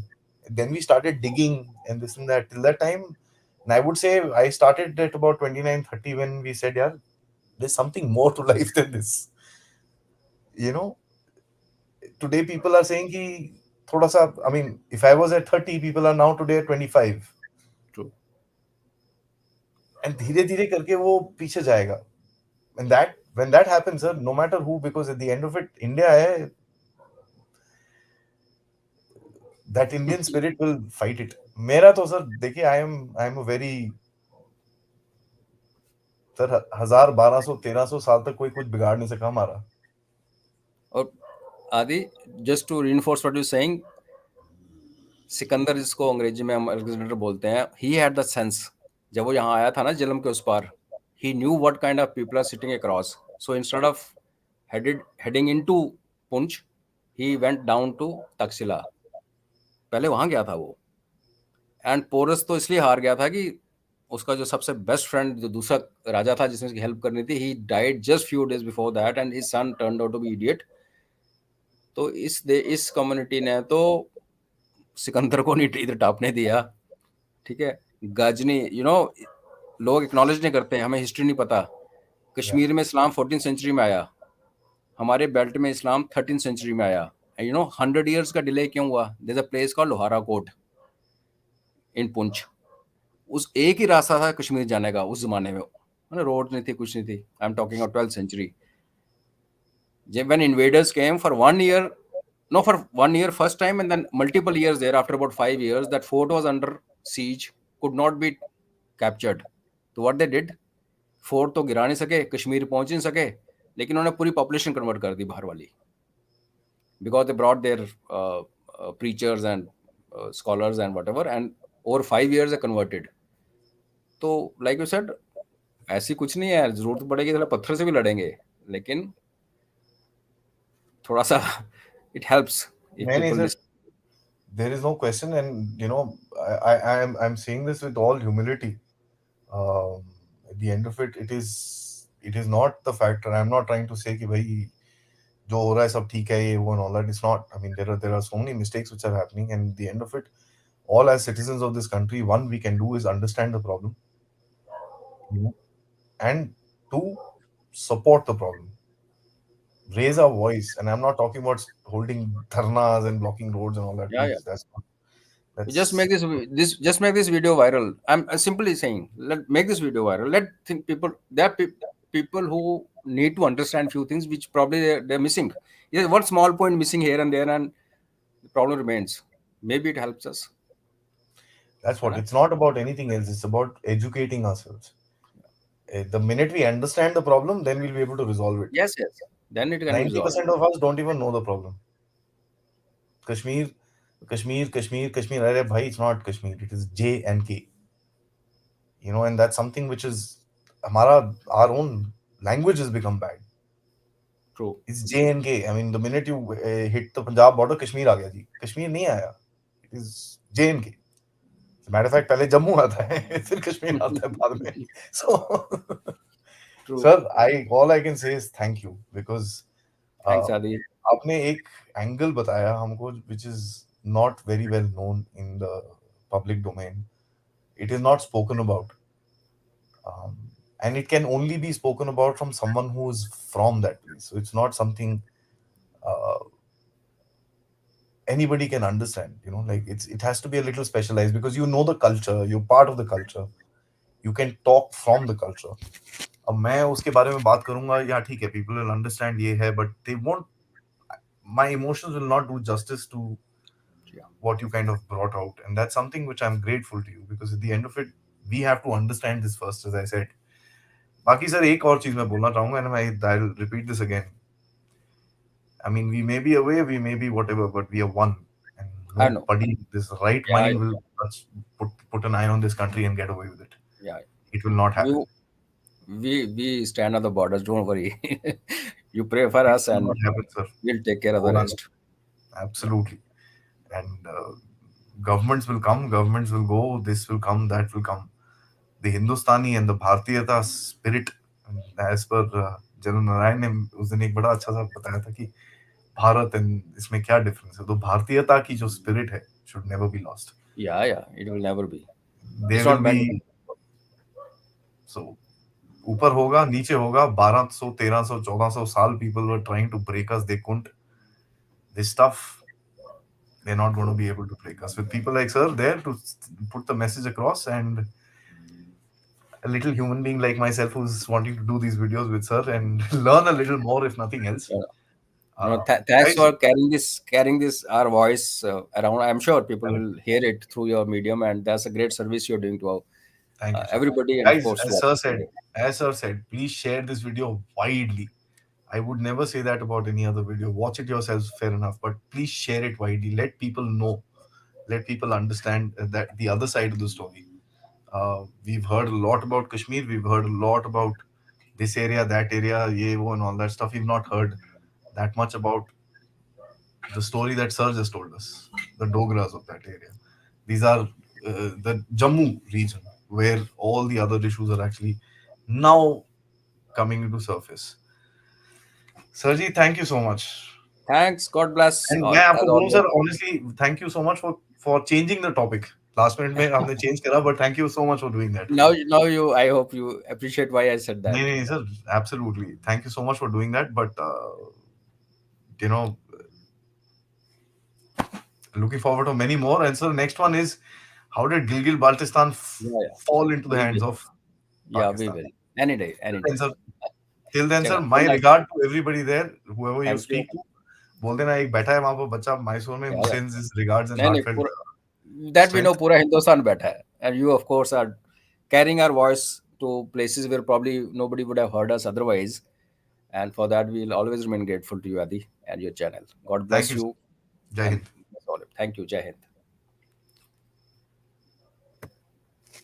Then we started digging and this and that. Till that time, and I would say I started at about 29 30 when we said, yeah, there's something more to life than this. You know, today people are saying कि थोड़ा सा, I mean, if I was at 30, people are now today at 25. true. And धीरे धीरे करके वो पीछे जाएगा. And that, when that happens, sir, no matter who, because at the end of it, India है, that Indian spirit will fight it. मेरा तो sir देखिए, I am a very, sir 1000 1200 1300 साल तक कोई कुछ बिगाड़ नहीं सका हमारा. और आदि, just to reinforce what you're saying, Sikandar जिसको अंग्रेजी में हम अलेक्जेंडर बोलते हैं, he had the sense. जब वो यहाँ आया था ना जलम के उस पार, he knew what kind of people are sitting across. So instead of heading into Punch, he went down to Taxila. पहले वहां गया था वो. एंड पोरस तो इसलिए हार गया था कि उसका जो सबसे बेस्ट फ्रेंड, जो दूसरा राजा था जिसने उसकी हेल्प करनी थी, he died just few days before that, and his son turned out to be idiot. तो इस कम्युनिटी ने तो सिकंदर को नहीं इधर टापने दिया. ठीक है, गजनी, लोग एक्नॉलेज नहीं करते, हमें हिस्ट्री नहीं पता. Yeah. कश्मीर में इस्लाम 14th सेंचुरी में आया, हमारे बेल्ट में इस्लाम 13th सेंचुरी में आया. 100 years का डिले क्यों हुआ? There is a place called Lohara Kot in Poonch. उस एक ही रास्ता था कश्मीर जाने का उस जमाने में, रोड नहीं थी, कुछ नहीं थी. I am talking of 12th century. जब when invaders came for 1 year, no, for 1 year first time, and then multiple years there after about 5 years, that fort was under siege, could not be captured. तो what they did, fort तो गिरा नहीं सके, कश्मीर पहुंच नहीं सके, लेकिन उन्होंने पूरी पॉपुलेशन कन्वर्ट कर दी बाहर वाली, because they brought there preachers and scholars and whatever, and over 5 years they converted. तो लाइक यू सेड, ऐसी कुछ नहीं है, जरूरत पड़ेगी तो पत्थर से भी लड़ेंगे, लेकिन थोड़ा सा it helps if नहीं नहीं people sir, listen. there is no question, and I'm saying this with all humility. At the end of it, it is not the factor. I'm not trying to say कि भाई जो हो रहा है सब ठीक है, ये वो and all that. It's not. I mean, there are so many mistakes which are happening, and at the end of it, all as citizens of this country, one we can do is understand the problem, you know, and two, support the problem, raise our voice. And I'm not talking about holding dharnas and blocking roads and all that. Yeah, yeah. Please, that's not. You just That's make this just make this video viral. I'm simply saying, let make this video viral. Let think people there are people who need to understand few things which probably they're missing. Yeah, one small point missing here and there, and the problem remains. Maybe it helps us. that's है what. ना? It's not about anything else. It's about educating ourselves. The minute we understand the problem, then we'll be able to resolve it. Yes, yes. Then it can be resolved. 90% of us don't even know the problem. Kashmir, Kashmir. Arey bhai, it's not Kashmir. It is J and K. And that's something which is our own language has become bad. True. It's J and K. I mean, the minute you hit the Punjab border, Kashmir आ गया जी. Kashmir नहीं आया. It is J and K. As a matter of fact, पहले जम्मू आता है, फिर कश्मीर आता है बाद में. So, True. sir, I all I can say is thank you because Thanks, uh, Adi. आपने एक एंगल बताया हमको which is not very well known in the public domain. It is not spoken about, um, and it can only be spoken about from someone who is from that place. So it's not something uh, anybody can understand. Like it has to be a little specialized because the culture, you're part of the culture, you can talk from the culture. अब मैं उसके बारे में बात करूंगा या ठीक है people will understand ये है but they won't my emotions will not do justice to Yeah. what you kind of brought out, and that's something which I'm grateful to you because at the end of it we have to understand this first, as I said. बाकी sir एक और चीज मैं बोलना चाहूंगा and I'll repeat this again. I mean, we may be away, we may be whatever, but we are one, and I know. nobody, this right Yeah, mind will put an eye on this country and get away with it. yeah. It will not We happen. we stand on the borders. Don't worry. You pray for It us, will and not happen, sir. we'll take care of the Hoga nahi. rest. Yeah. Absolutely. And governments will come, governments will go, this will come, that will come. The Hindustani and the Bhartiyata spirit, as per General Narayan ने उस दिन एक बड़ा अच्छा सा बताया था कि भारत एंड इसमें क्या डिफरेंस है. तो भारतीयता की जो स्पिरिट है should never be lost. Yeah, yeah. It will never be. It's There will not meant to be. be, so ऊपर होगा नीचे होगा 1200 1300 1400 साल people were trying to break us, they couldn't. This stuff, they're not going to be able to break us with people like sir there to put the message across, and a little human being like myself who's wanting to do these videos with sir and learn a little more if nothing else. Yeah. uh, Thanks Guys, for carrying this our voice around. I'm sure people will hear it through your medium, and that's a great service you're doing to thank you sir. everybody, and of Guys, course to us. as sir said, please share this video widely. I would never say that about any other video. Watch it yourselves, fair enough, but please share it widely. Let people know, let people understand that the other side of the story. We've heard a lot about Kashmir, we've heard a lot about this area, that area, ye, wo, and all that stuff. We've not heard that much about the story that Sir just told us, the Dogras of that area. These are the Jammu region where all the other issues are actually now coming into surface. Sirji, thank you so much. Thanks. God bless. And मैं As आपको बोलूं always. Sir, honestly, thank you so much for changing the topic. Last minute में हमने change करा, but thank you so much for doing that. Now you. I hope you appreciate why I said नहीं that. नहीं sir, absolutely. Thank you so much for doing that. But you know, looking forward to many more. And so the next one is, how did Gilgit Baltistan Yeah, yeah. fall into the We hands will. of Yeah, we Pakistan? will. Any day. Till Any then, day. sir. Till then, sir. Chalo, My nice. regard to everybody there, whoever you Thank you. speak to. बोल देना एक बैठा है वहां पर बच्चा मैसूर में, Yeah, who yeah. sends his regards and नहीं नहीं heartfelt पूरा that we know strength. पूरा हिंदुस्तान बैठा है, and you of course are carrying our voice to places where probably nobody would have heard us otherwise, and for that we'll always remain grateful to you, Adi, and your channel. God Thank bless you, sir. you, Jai and Hind. that's all. Thank you. Jai Hind.